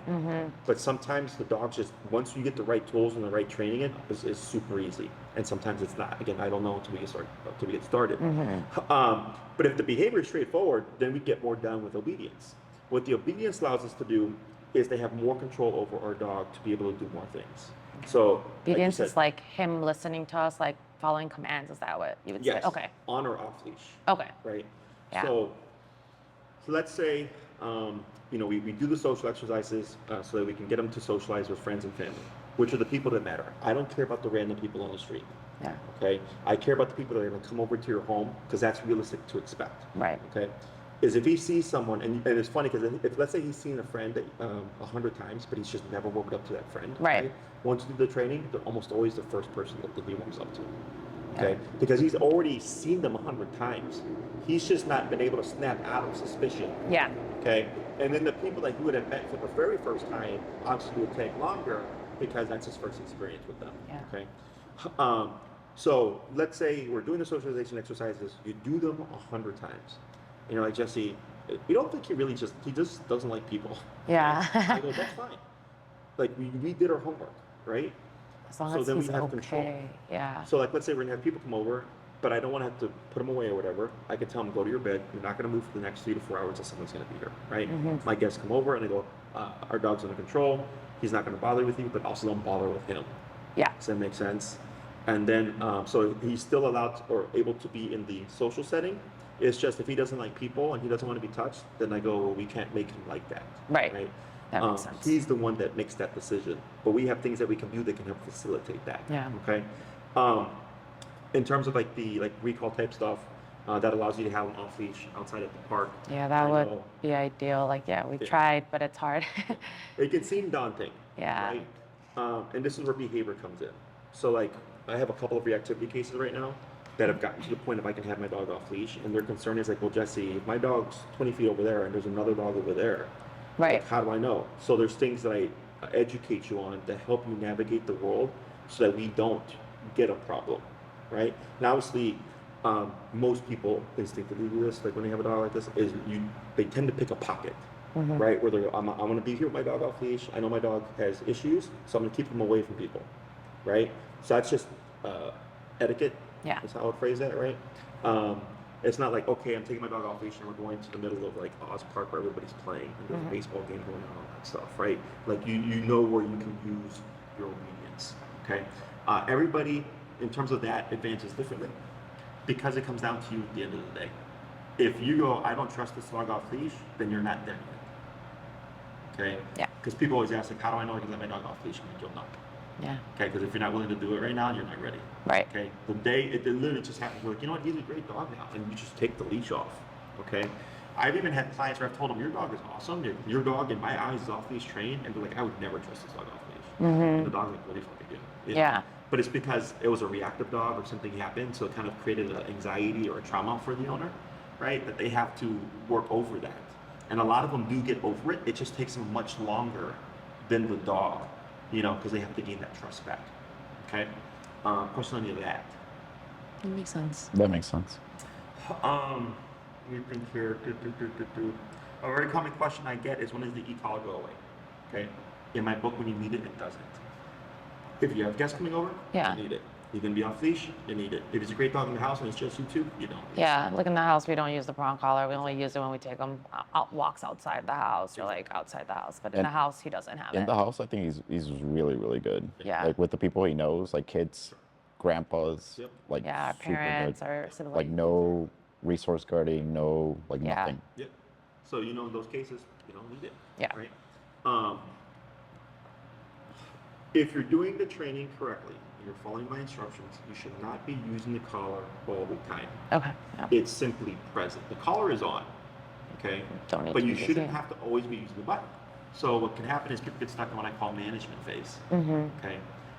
but sometimes the dog just, once you get the right tools and the right training in, is super easy. And sometimes it's not. Again, I don't know until we get started. But if the behavior is straightforward, then we get more done with obedience. What the obedience allows us to do is they have more control over our dog to be able to do more things. So Obedience like is like him listening to us, like following commands. Is that what you would yes, say? Okay. On or off leash. Okay. Right. Yeah. So let's say we do the social exercises so that we can get them to socialize with friends and family, which are the people that matter. I don't care about the random people on the street. Yeah. Okay. I care about the people that are going to come over to your home because that's realistic to expect. Right. Okay. Is if he sees someone, and it's funny because if let's say he's seen a friend 100 times, but he's just never warmed up to that friend. Right. Once you do the training, they're almost always the first person that he warms up to. Okay. Because he's already seen them 100 times. He's just not been able to snap out of suspicion. Yeah. Okay. And then the people that he would have met for the very first time obviously would take longer because that's his first experience with them. Yeah. Okay. So let's say we're doing the socialization exercises. You do them 100 times. Like Jesse, we don't think he just doesn't like people. Yeah. I go, that's fine. Like we did our homework, right? As long So as then we he's have okay. control. Yeah. So like let's say we're gonna have people come over, but I don't want to have to put them away or whatever. I can tell them go to your bed. You're not gonna move for the next 3 to 4 hours until someone's gonna be here, right? My guests come over and they go, our dog's under control. He's not gonna bother with you, but also don't bother with him. Yeah. Does that make sense? And then so he's still allowed or able to be in the social setting. It's just if he doesn't like people and he doesn't want to be touched, then I go, well, we can't make him like that. Right. That makes sense. He's the one that makes that decision. But we have things that we can do that can help facilitate that. Yeah. Okay. In terms of like the recall type stuff, that allows you to have him off leash outside at the park. Yeah, that would be ideal. Like, we've tried, but it's hard. It can seem daunting. Yeah. Right. And this is where behavior comes in. So like, I have a couple of reactivity cases right now that have gotten to the point of I can have my dog off leash, and their concern is like, well, Jesse, if my dog's 20 feet over there and there's another dog over there, Right. like, how do I know? So there's things that I educate you on to help you navigate the world so that we don't get a problem, right? And obviously, most people instinctively do this, like when they have a dog like this, they tend to pick a pocket, right? Where I'm going to be here with my dog off leash. I know my dog has issues, so I'm going to keep him away from people, right? So that's just etiquette. Yeah. That's how I would phrase that, right? It's not like, okay, I'm taking my dog off leash and we're going to the middle of like Oz Park where everybody's playing and there's a baseball game going on, all that stuff, right? Like you know where you can use your obedience, okay? Everybody, in terms of that, advances differently because it comes down to you at the end of the day. If you go, I don't trust this dog off leash, then you're not there yet, okay? Yeah. Because people always ask, like, how do I know I can let my dog off leash? And you'll know. Yeah. Okay, because if you're not willing to do it right now, you're not ready. Right. Okay, the day it literally just happens, you're like, you know what, he's a great dog now, and you just take the leash off. Okay, I've even had clients where I've told them, your dog is awesome, your dog in my eyes is off leash trained, and they're like, I would never trust this dog off leash. And the dog's like, what do you fucking do? Yeah. But it's because it was a reactive dog or something happened, so it kind of created an anxiety or a trauma for the owner, right? That they have to work over that, and a lot of them do get over it. It just takes them much longer than the dog, because they have to gain that trust back. Okay, question on any of that. That makes sense. That makes sense. Let me think here. A very common question I get is, when does the e-collar go away? Okay, in my book, when you need it, it doesn't. If you have guests coming over, Yeah. you need it. You can be off leash, you need it. If it's a great dog in the house and it's just you two, you don't. Yeah, like in the house, we don't use the prong collar. We only use it when we take him walks outside the house or like outside the house. But in the house, he doesn't have In it. the house, I think he's really, really good. Yeah. Like with the people he knows, like kids, grandpas, Yep. like Yeah, our super parents good. or siblings. Like no resource guarding, no like Yeah. nothing. Yep. So in those cases, you don't need it. Yeah. Right. If you're doing the training correctly, and you're following my instructions, you should not be using the collar all the time. Okay. Yeah. It's simply present. The collar is on, okay? Don't need But to you use it. shouldn't have to always be using the button. So what can happen is people get stuck in what I call management phase, okay?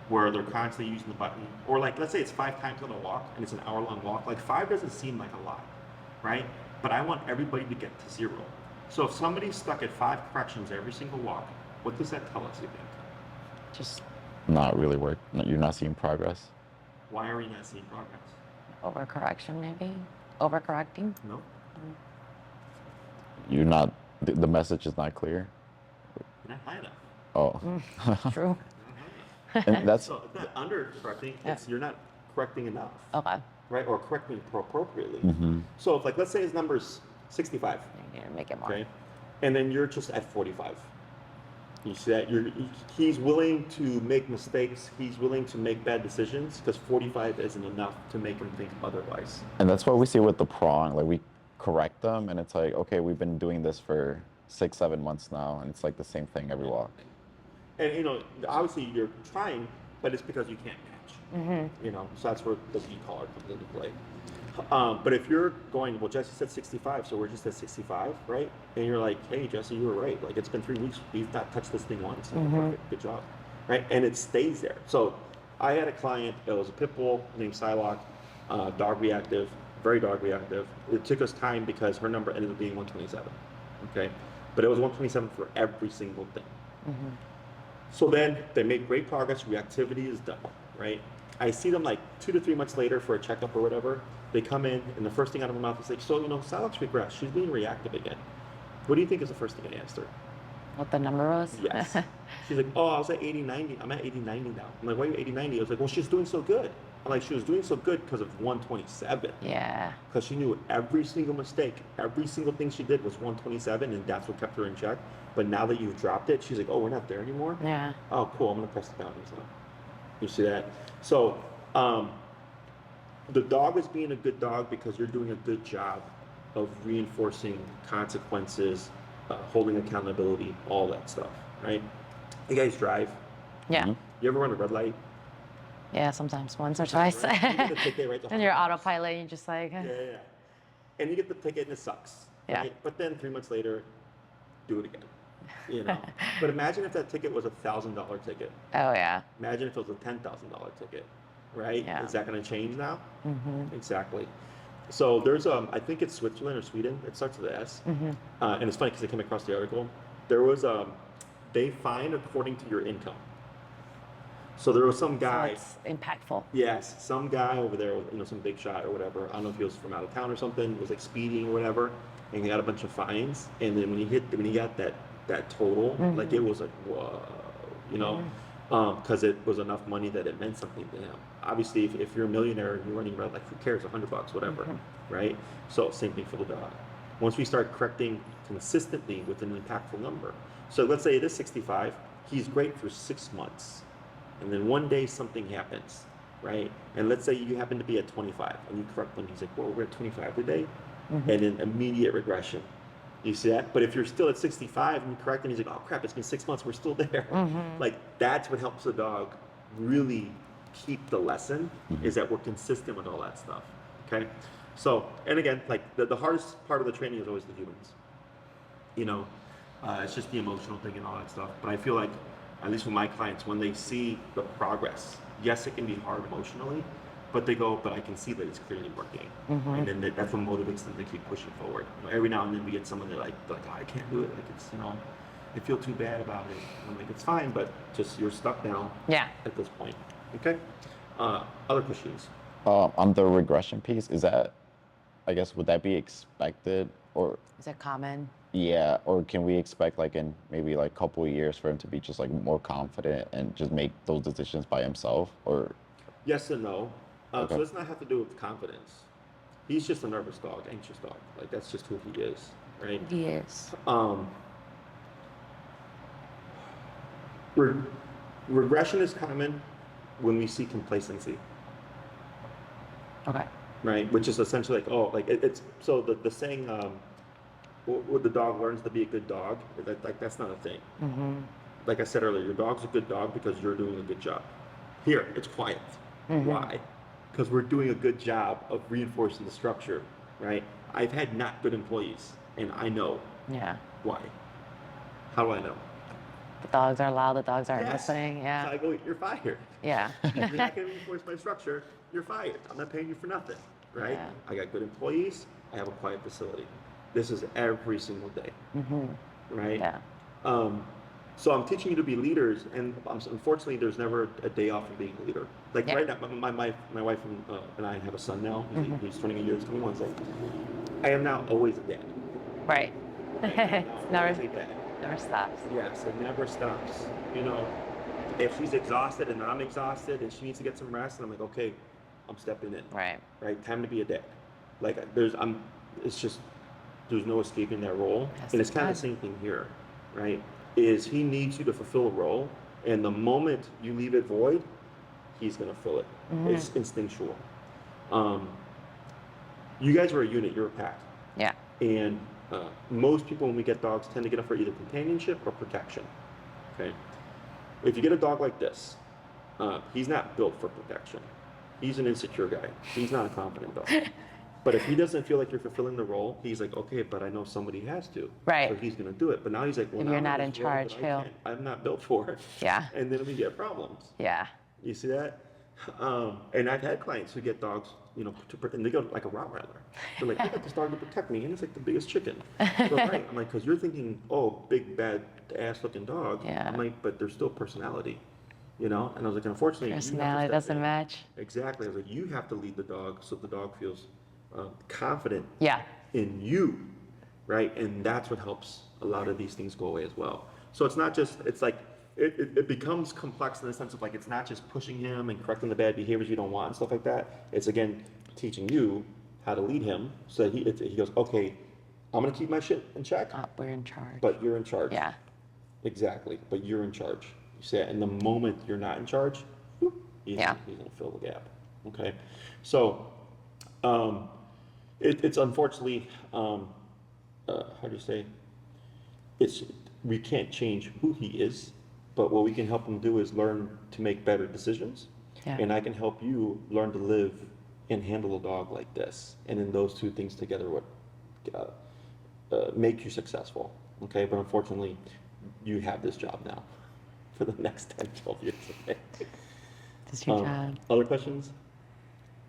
Where they're constantly using the button, or like, let's say it's 5 times on a walk and it's an hour-long walk. Like 5 doesn't seem like a lot, right? But I want everybody to get to 0. So if somebody's stuck at 5 corrections every single walk, what does that tell us, you think? Just Not really work. You're not seeing progress. Why are we not seeing progress? overcorrection, maybe overcorrecting. No. You're not. The message is not clear. You're not high enough. Oh. True. You're not high enough. And that's So it's not under correcting, it's you're not correcting enough. Okay. Right? Or correcting appropriately. Mm-hmm. So if, like, let's say his number's 65, You need to make it more. okay? And then you're just at 45. You see that? He's willing to make mistakes. He's willing to make bad decisions because 45 isn't enough to make him think otherwise. And that's what we see with the prong. Like we correct them, and it's like, okay, we've been doing this for 6-7 months now, and it's like the same thing every walk. And, you know, obviously you're trying, but it's because you can't match. You know, so that's where the B collar comes into play. But if you're going, well, Jesse said 65, so we're just at 65, right? And you're like, hey, Jesse, you were right. Like, it's been 3 weeks. We've not touched this thing once. Perfect. Good job. Right? And it stays there. So I had a client, it was a pit bull named Psylocke, dog reactive, very dog reactive. It took us time because her number ended up being 127. Okay? But it was 127 for every single thing. So then they made great progress. Reactivity is done, right? I see them like 2 to 3 months later for a checkup or whatever. They come in, and the first thing out of my mouth is like, so, you know, Psylocke's regressed. She's being reactive again. What do you think is the first thing I asked her? What the number was? Yes. She's like, oh, I was at 80, 90. I'm at 80, 90 now. I'm like, why are you 80, 90? I was like, well, she's doing so good. I'm like, she was doing so good because of 127. Yeah. Because she knew every single mistake, every single thing she did was 127, and that's what kept her in check. But now that you've dropped it, she's like, oh, we're not there anymore? Yeah. Oh, cool. I'm going to press the boundaries now. You see that? So, the dog is being a good dog because you're doing a good job of reinforcing consequences, holding accountability, all that stuff, right? You guys drive. Yeah. You ever run a red light? Yeah, sometimes once or twice. Right? You get the ticket, right? And you're autopilot, you're just like, Yeah. And you get the ticket and it sucks. Yeah. Right? But then 3 months later, do it again. You know. But imagine if that ticket was $1,000 ticket. oh yeah. Imagine if it was a $10,000 ticket, right? Yeah. Is that going to change now? Exactly. So there's I think it's Switzerland or Sweden. It starts with an S. And it's funny because I came across the article. There was they fine according to your income. So there was some guy. So it's impactful. Yes, some guy over there, you know, some big shot or whatever. I don't know if he was from out of town or something. Was like speeding or whatever, and he got a bunch of fines. And then when he got that total, like it was like whoa, you know, because it was enough money that it meant something to him. Obviously, if you're a millionaire and you're running around, like who cares, $100, whatever, right? So same thing for the dog. Once we start correcting consistently with an impactful number. So let's say it is 65. He's great for 6 months. And then one day something happens, right? And let's say you happen to be at 25 and you correct him. He's like, whoa, we're at 25 today. And then immediate regression. You see that? But if you're still at 65 and you correct him, he's like, oh crap, it's been 6 months, we're still there. Like that's what helps the dog really keep the lesson is that we're consistent with all that stuff, okay? So, and again, like the hardest part of the training is always the humans. You know, it's just the emotional thing and all that stuff. But I feel like, at least with my clients, when they see the progress, yes, it can be hard emotionally, but they go, but I can see that it's clearly working. And then that's what motivates them to keep pushing forward. You know, every now and then we get someone that like oh, I can't do it. Like it's, you know, I feel too bad about it. I'm like, it's fine, but just you're stuck now at this point. Okay? Other questions? On the regression piece, is that, I guess, would that be expected or? Is it common? Yeah, or can we expect like in maybe like a couple of years for him to be just like more confident and just make those decisions by himself, or? Yes and no. Okay. So it does not have to do with confidence. He's just a nervous dog, anxious dog. Like that's just who he is, right? He is. Regression is common when we see complacency, Okay. right? Which is essentially like, oh, like it's so the saying, when the dog learns to be a good dog, like that's not a thing. Like I said earlier, your dog's a good dog because you're doing a good job. Here, it's quiet. Why? Because we're doing a good job of reinforcing the structure, right? I've had not good employees, and I know Yeah. why. How do I know? The dogs are loud, the dogs aren't Yes. listening. So Yeah. I go, you're fired. Yeah. If you're not going to reinforce my structure, you're fired. I'm not paying you for nothing, right? Yeah. I got good employees. I have a quiet facility. This is every single day, right? Yeah. So I'm teaching you to be leaders, and unfortunately, there's never a day off from being a leader. Like Yeah. right now, my wife and I have a son now. He's turning a year, he's 21. So I am now always a dad. Right. Never never, never stops. Yes, it never stops. You know, if she's exhausted and I'm exhausted and she needs to get some rest, and I'm like, okay, I'm stepping in. Right. Right, time to be a dad. Like it's just there's no escaping that role, Yes, and it's kind of God. the same thing here, right? Is he needs you to fulfill a role, and the moment you leave it void, he's gonna fill it. It's instinctual. You guys are a unit. You're a pack. Yeah. And most people, when we get dogs, tend to get them for either companionship or protection. Okay. If you get a dog like this, he's not built for protection. He's an insecure guy. He's not a confident dog. But if he doesn't feel like you're fulfilling the role, he's like, okay, but I know somebody has to. Right. So he's going to do it. But now he's like, well, If now you're I'm not this in role, charge, but I he'll- can't. I'm not built for it. Yeah. And then we get problems. Yeah. You see that? And I've had clients who get dogs, you know, and they go like a Rottweiler. They're like, I got this dog to protect me, and it's like the biggest chicken. So, right. I'm like, because you're thinking, oh, big, bad, ass-looking dog. Yeah. I'm like, but there's still personality, you know? And I was like, unfortunately, you have to Personality step doesn't in. match. Exactly. I was like, you have to lead the dog so the dog feels confident Yeah. in you, right? And that's what helps a lot of these things go away as well. So it's not just, it's like, it becomes complex in the sense of like, it's not just pushing him and correcting the bad behaviors you don't want and stuff like that. It's again, teaching you how to lead him so that he goes, okay, I'm gonna keep my shit in check, We're in charge. but you're in charge. Yeah. Exactly, but you're in charge. You see that? And the moment you're not in charge, whoop, he's gonna fill the gap, okay? So, it's unfortunately, how do you say? We can't change who he is, but what we can help him do is learn to make better decisions. Yeah. And I can help you learn to live and handle a dog like this. And then those two things together would make you successful, okay? But unfortunately, you have this job now for the next 10, 12 years, okay? That's your job. Other questions?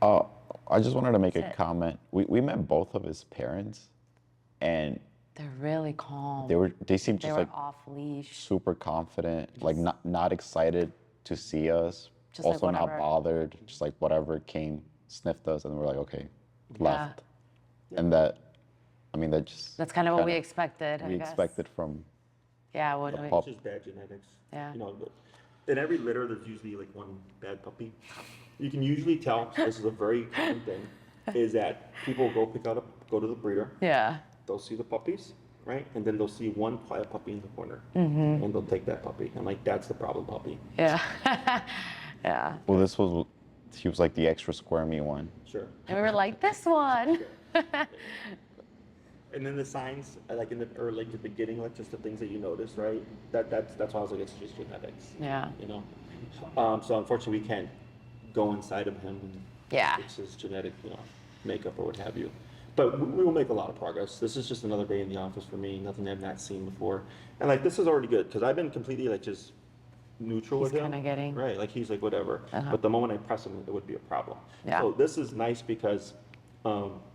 I just wanted to make a That's it. comment. We met both of his parents, and They're really calm. they seemed They just were like off leash. super confident, like not excited to see us, Just like also not whatever. bothered, just like whatever came, sniffed us, and we're like, okay, left. Yeah. And that, I mean, that just That's kind of what we kinda- expected. we I guess. expected from Yeah. What do we? pup. It's just bad genetics. Yeah. You know, in every litter, there's usually like one bad puppy. You can usually tell, this is a very common thing, is that people go go to the breeder, Yeah. they'll see the puppies, right? And then they'll see one quiet puppy in the corner, and they'll take that puppy. And like, that's the problem puppy. Yeah. Yeah. Well, he was like the extra squirmy one. Sure. And we were like, this one. And then the signs, like or like the beginning, like just the things that you notice, right? That's why I was like, it's just genetics. Yeah. You know. So unfortunately, we can't go inside of him and Yeah. fix his genetic, makeup or what have you. But we will make a lot of progress. This is just another day in the office for me. Nothing I've not seen before, and like this is already good because I've been completely like just neutral He's with him. kinda getting- right. Like he's like whatever. Uh-huh. But the moment I press him, it would be a problem. Yeah. So this is nice because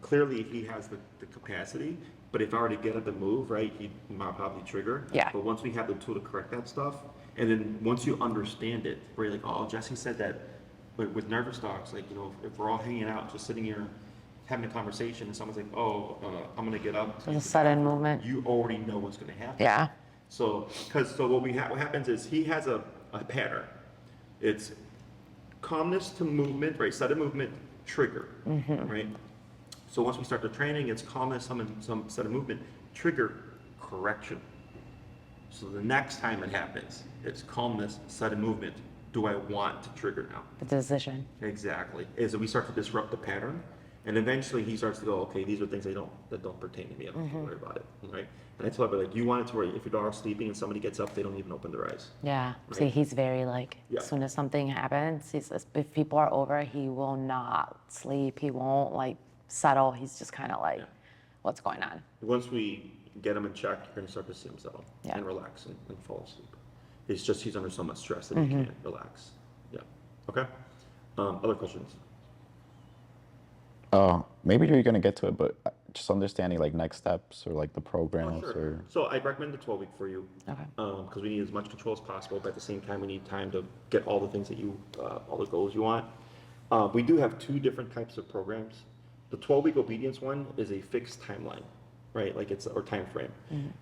clearly he has the capacity. But if I were to get him to move, right, he'd probably trigger. Yeah. But once we have the tool to correct that stuff, and then once you understand it, where you're like, oh, Jesse said that with nervous dogs, like, if we're all hanging out, just sitting here having a conversation, and someone's like, oh, I'm gonna get up. There's a sudden movement. You already know what's gonna happen. Yeah. So what happens is he has a pattern. It's calmness to movement, right? Sudden movement, trigger, right? So once we start the training, it's calmness, some sudden movement, trigger, correction. So the next time it happens, it's calmness, sudden movement. Do I want to trigger now? The decision. Exactly. Is that we start to disrupt the pattern, and eventually he starts to go, okay, these are things that don't pertain to me. I don't have to worry about it, right? And I tell everybody, like, you want it to where if your dog's sleeping and somebody gets up, they don't even open their eyes. Yeah. See, Right. he's very like, Yeah. as soon as something happens, he says, if people are over, he will not sleep. He won't like settle. He's just kind of like, Yeah. what's going on? Once we get him in check, you're gonna start to see him settle Yeah. and relax and fall asleep. It's just he's under so much stress that he can't relax. Yeah. Okay. Other questions? Maybe you're gonna get to it, but just understanding like next steps or like the programs Sure. or. So I recommend the 12-week for you. Okay. Because we need as much control as possible, but at the same time, we need time to get all the things that you, all the goals you want. We do have two different types of programs. The 12-week obedience one is a fixed timeline, right? Like it's, or time frame.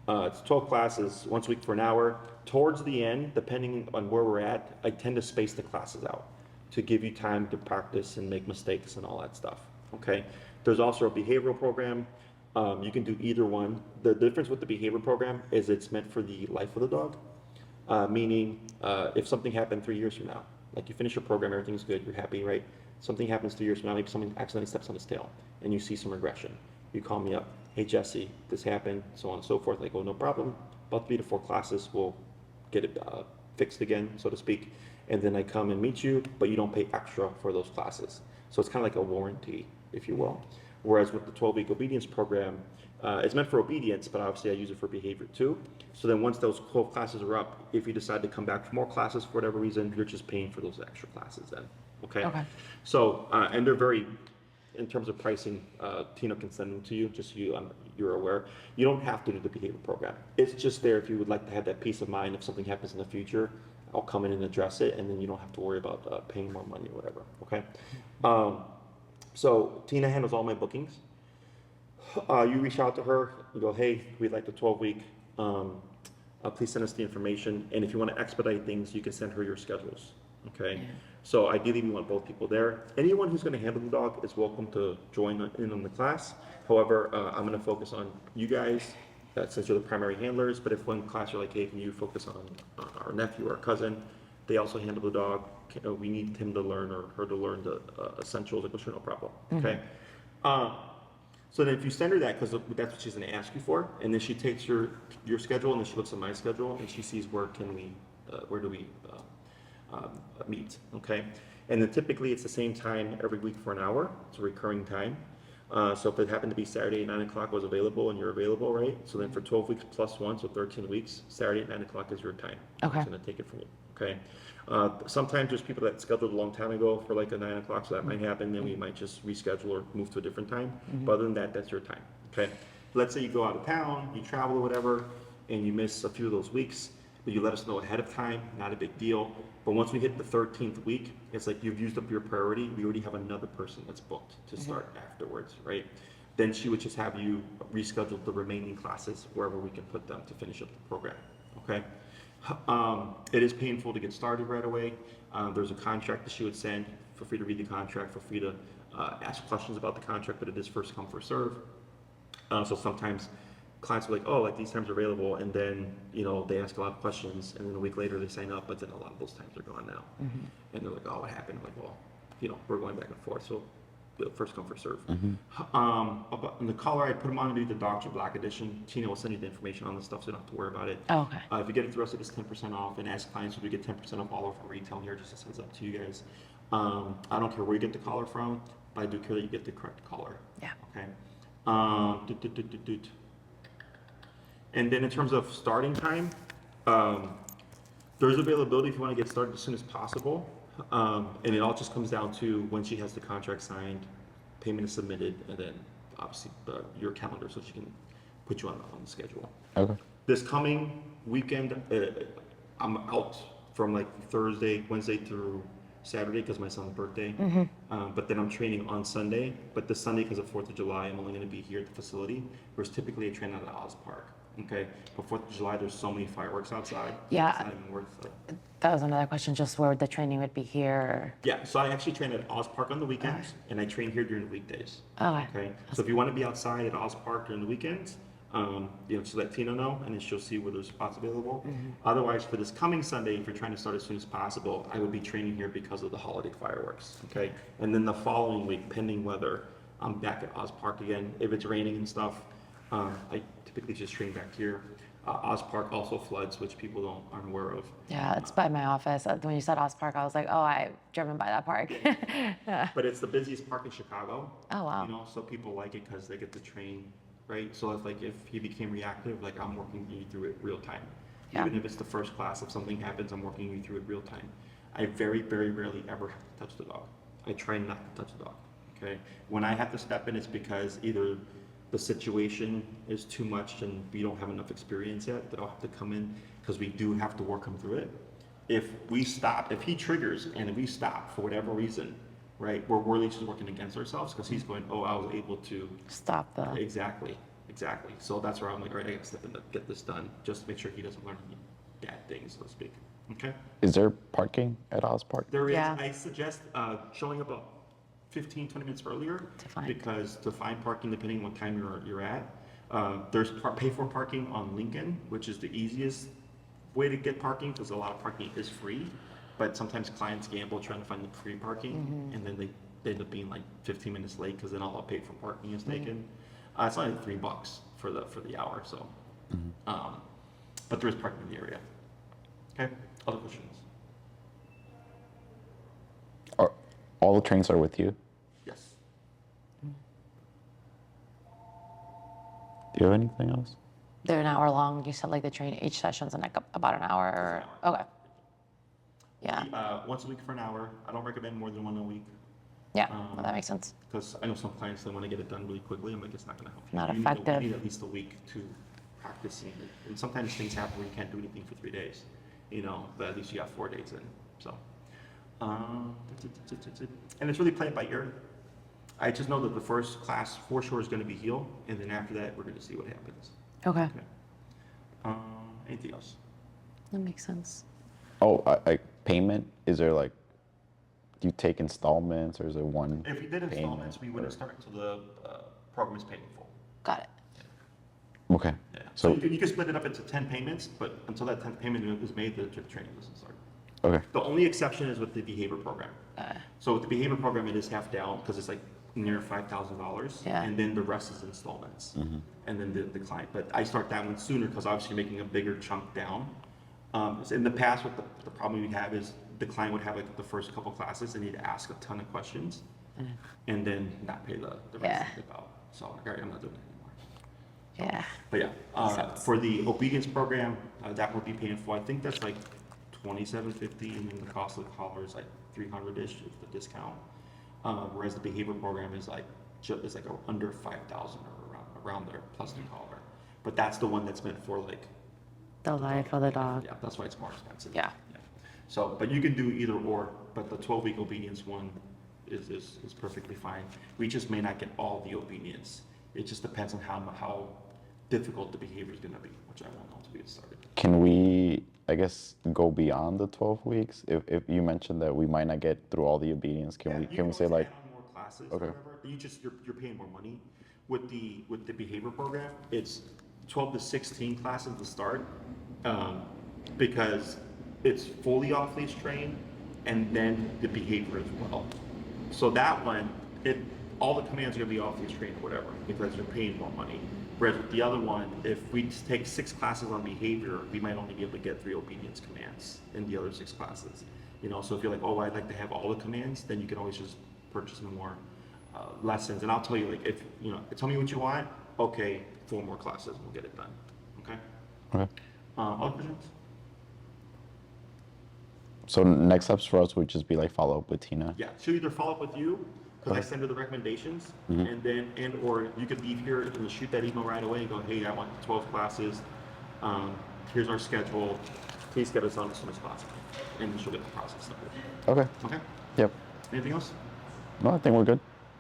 It's 12 classes, once a week for an hour. Towards the end, depending on where we're at, I tend to space the classes out to give you time to practice and make mistakes and all that stuff, okay? There's also a behavioral program. You can do either one. The difference with the behavior program is it's meant for the life of the dog, meaning if something happened 3 years from now, like you finish your program, everything's good, you're happy, right? Something happens 3 years from now, maybe someone accidentally steps on his tail and you see some regression. You call me up, hey Jesse, this happened, so on and so forth. I go, no problem, about 3 to 4 classes, we'll get it fixed again, so to speak. And then I come and meet you, but you don't pay extra for those classes. So it's kind of like a warranty, if you will. Whereas with the 12-week obedience program, it's meant for obedience, but obviously I use it for behavior too. So then once those 12 classes are up, if you decide to come back for more classes for whatever reason, you're just paying for those extra classes then, okay? Okay. So, and they're very, in terms of pricing, Tina can send them to you, just so you're aware. You don't have to do the behavior program. It's just there if you would like to have that peace of mind if something happens in the future. I'll come in and address it, and then you don't have to worry about paying more money or whatever, okay? So Tina handles all my bookings. You reach out to her, you go, hey, we'd like the 12-week, please send us the information, and if you want to expedite things, you can send her your schedules, okay? Yeah. So ideally, we want both people there. Anyone who's going to handle the dog is welcome to join in on the class. However, I'm going to focus on you guys, since you're the primary handlers, but if one class you're like, hey, can you focus on our nephew or cousin, they also handle the dog. We need him to learn or her to learn the essentials. I go, sure, no problem. Okay. So then if you send her that, because that's what she's going to ask you for, and then she takes your schedule, and then she looks at my schedule, and she sees where do we meet. Okay. And then typically it's the same time every week for an hour. It's a recurring time. So if it happened to be Saturday at 9 o'clock was available and you're available, right? So then for 12 weeks plus 1, so 13 weeks, Saturday at 9 o'clock is your time. Okay. It's going to take it from you, okay? Sometimes there's people that scheduled a long time ago for like a 9 o'clock, so that might happen. Then we might just reschedule or move to a different time. But other than that, that's your time, okay? Let's say you go out of town, you travel or whatever, and you miss a few of those weeks, but you let us know ahead of time, not a big deal. But once we hit the 13th week, it's like you've used up your priority. We already have another person that's booked to start afterwards, right? Then she would just have you reschedule the remaining classes wherever we can put them to finish up the program, okay? It is painful to get started right away. There's a contract that she would send. Feel free to read the contract, feel free to ask questions about the contract, but it is first come, first serve. So sometimes clients are like, oh, like these times are available, and then, you know, they ask a lot of questions, and then a week later they sign up, but then a lot of those times are gone now. And they're like, oh, what happened? I'm like, well, you know, we're going back and forth, so first come, first serve. In the color, I put them on to be the Dr. Black edition. Tina will send you the information on this stuff, so you don't have to worry about it. Oh, okay. If you get it through us, it is 10% off, and as clients, we get 10% off all of our retail here, just a heads up to you guys. I don't care where you get the collar from, but I do care that you get the correct color. Yeah. Okay. And then in terms of starting time, there's availability if you want to get started as soon as possible. And it all just comes down to when she has the contract signed, payment is submitted, and then obviously your calendar so she can put you on the schedule. Okay. This coming weekend, I'm out from like Wednesday through Saturday because my son's birthday. But then I'm training on Sunday. But this Sunday, because of 4th of July, I'm only going to be here at the facility, whereas typically I train out at Oz Park. Okay, but 4th of July, there's so many fireworks outside. Yeah. It's not even worth it. That was another question, just where the training would be here. Yeah, so I actually train at Oz Park on the weekends, and I train here during the weekdays. Okay. Okay, so if you want to be outside at Oz Park during the weekends, you know, just let Tina know, and then she'll see where there's spots available. Otherwise, for this coming Sunday, if you're trying to start as soon as possible, I would be training here because of the holiday fireworks. Okay, and then the following week, pending weather, I'm back at Oz Park again. If it's raining and stuff, I typically just train back here. Oz Park also floods, which people aren't aware of. Yeah, it's by my office. When you said Oz Park, I was like, oh, I've driven by that park. Yeah. But it's the busiest park in Chicago. Oh, wow. You know, so people like it because they get to train, right? So if he became reactive, like I'm working you through it real time. Yeah. Even if it's the first class, if something happens, I'm working you through it real time. I very, very rarely ever have to touch the dog. I try not to touch the dog. Okay. When I have to step in, it's because either the situation is too much and we don't have enough experience yet, they'll have to come in because we do have to work them through it. If he triggers and we stop for whatever reason, right, we're really just working against ourselves because he's going, oh, I was able to Stop the. Exactly. So that's where I'm like, all right, I gotta step in to get this done, just to make sure he doesn't learn any bad things, so to speak. Okay? Is there parking at Oz Park? There is, Yeah. I suggest showing up about 15, 20 minutes earlier because to find parking, depending on what time you're at, there's pay-for parking on Lincoln, which is the easiest way to get parking because a lot of parking is free, but sometimes clients gamble trying to find the free parking, and then they end up being like 15 minutes late because then all the paid for parking is taken. It's only $3 for the hour, so. But there is parking in the area. Okay. Other questions? All the trains are with you? Yes. Do you have anything else? They're an hour long. You said like the train, each session's like about an hour. Okay. Yeah. Once a week for an hour. I don't recommend more than one a week. Yeah. Well, that makes sense. Because I know some clients that want to get it done really quickly. I'm like, it's not going to help you. Not You effective. need at least a week to practice. And sometimes things happen where you can't do anything for 3 days, but at least you have 4 days in. So, and it's really played by ear. I just know that the first class for sure is going to be heel, and then after that, we're going to see what happens. Okay. Anything else? That makes sense. Oh, payment? Is there like, do you take installments or is it one? If we did installments, payment, we wouldn't or- start until the program is paid in full. Got it. Okay. Yeah. So, you can split it up into 10 payments, but until that 10th payment is made, the training doesn't start. okay. The only exception is with the behavior program. So with the behavior program, it is half down because it's like near $5,000. Yeah. And then the rest is installments. And then the client. But I start that one sooner because obviously you're making a bigger chunk down. So in the past, what the problem we have is the client would have like the first couple classes and he'd ask a ton of questions and then not pay the rest of it out. So I'm like, all right, I'm not doing it anymore. Yeah. But yeah, for the obedience program, that would be paying for, I think that's like $27.50, and then the cost of the collar is like $300-ish with the discount. Whereas the behavior program is like under $5,000 or around there plus the collar. But that's the one that's meant for like The life of the dog. yeah, that's why it's more expensive. Yeah. So, but you can do either or, but the 12-week obedience one is perfectly fine. We just may not get all the obedience. It just depends on how difficult the behavior is gonna be, which I won't know until we get started. Can we, I guess, go beyond the 12 weeks? If you mentioned that we might not get through all the obedience, can we say like, add on more classes, Okay. or whatever. You're paying more money. With the behavior program, it's 12 to 16 classes to start, because it's fully off leash trained and then the behavior as well. So that one, all the commands are gonna be off leash trained or whatever because you're paying more money. Whereas with the other one, if we take 6 classes on behavior, we might only be able to get 3 obedience commands in the other 6 classes. So if you're like, oh, I'd like to have all the commands, then you can always just purchase more lessons. And I'll tell you, like, if tell me what you want. Okay, 4 more classes, we'll get it done. Okay. okay. Other questions? So next steps for us would just be like follow up with Tina. Yeah, she'll either follow up with you because I send her the recommendations, or you could leave here and shoot that email right away and go, hey, I want 12 classes. Here's our schedule. Please get us on as soon as possible, and then she'll get the process started. Okay. Okay. Yep. Anything else? No, I think we're good.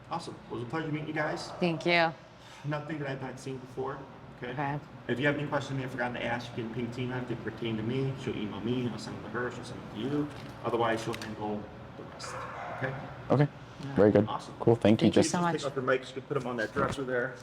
Awesome. Well, it was a pleasure meeting you guys. Thank you. Nothing that I've not seen before. Okay. Okay. If you have any questions I forgot to ask, you can ping Tina. If they pertain to me, she'll email me. I'll send them to her. She'll send them to you. Otherwise, she'll handle the rest. Okay. Okay. Very good. Awesome. Cool. Thank you. Thank you Just so much. Take off your mics. You can put them on that dresser there.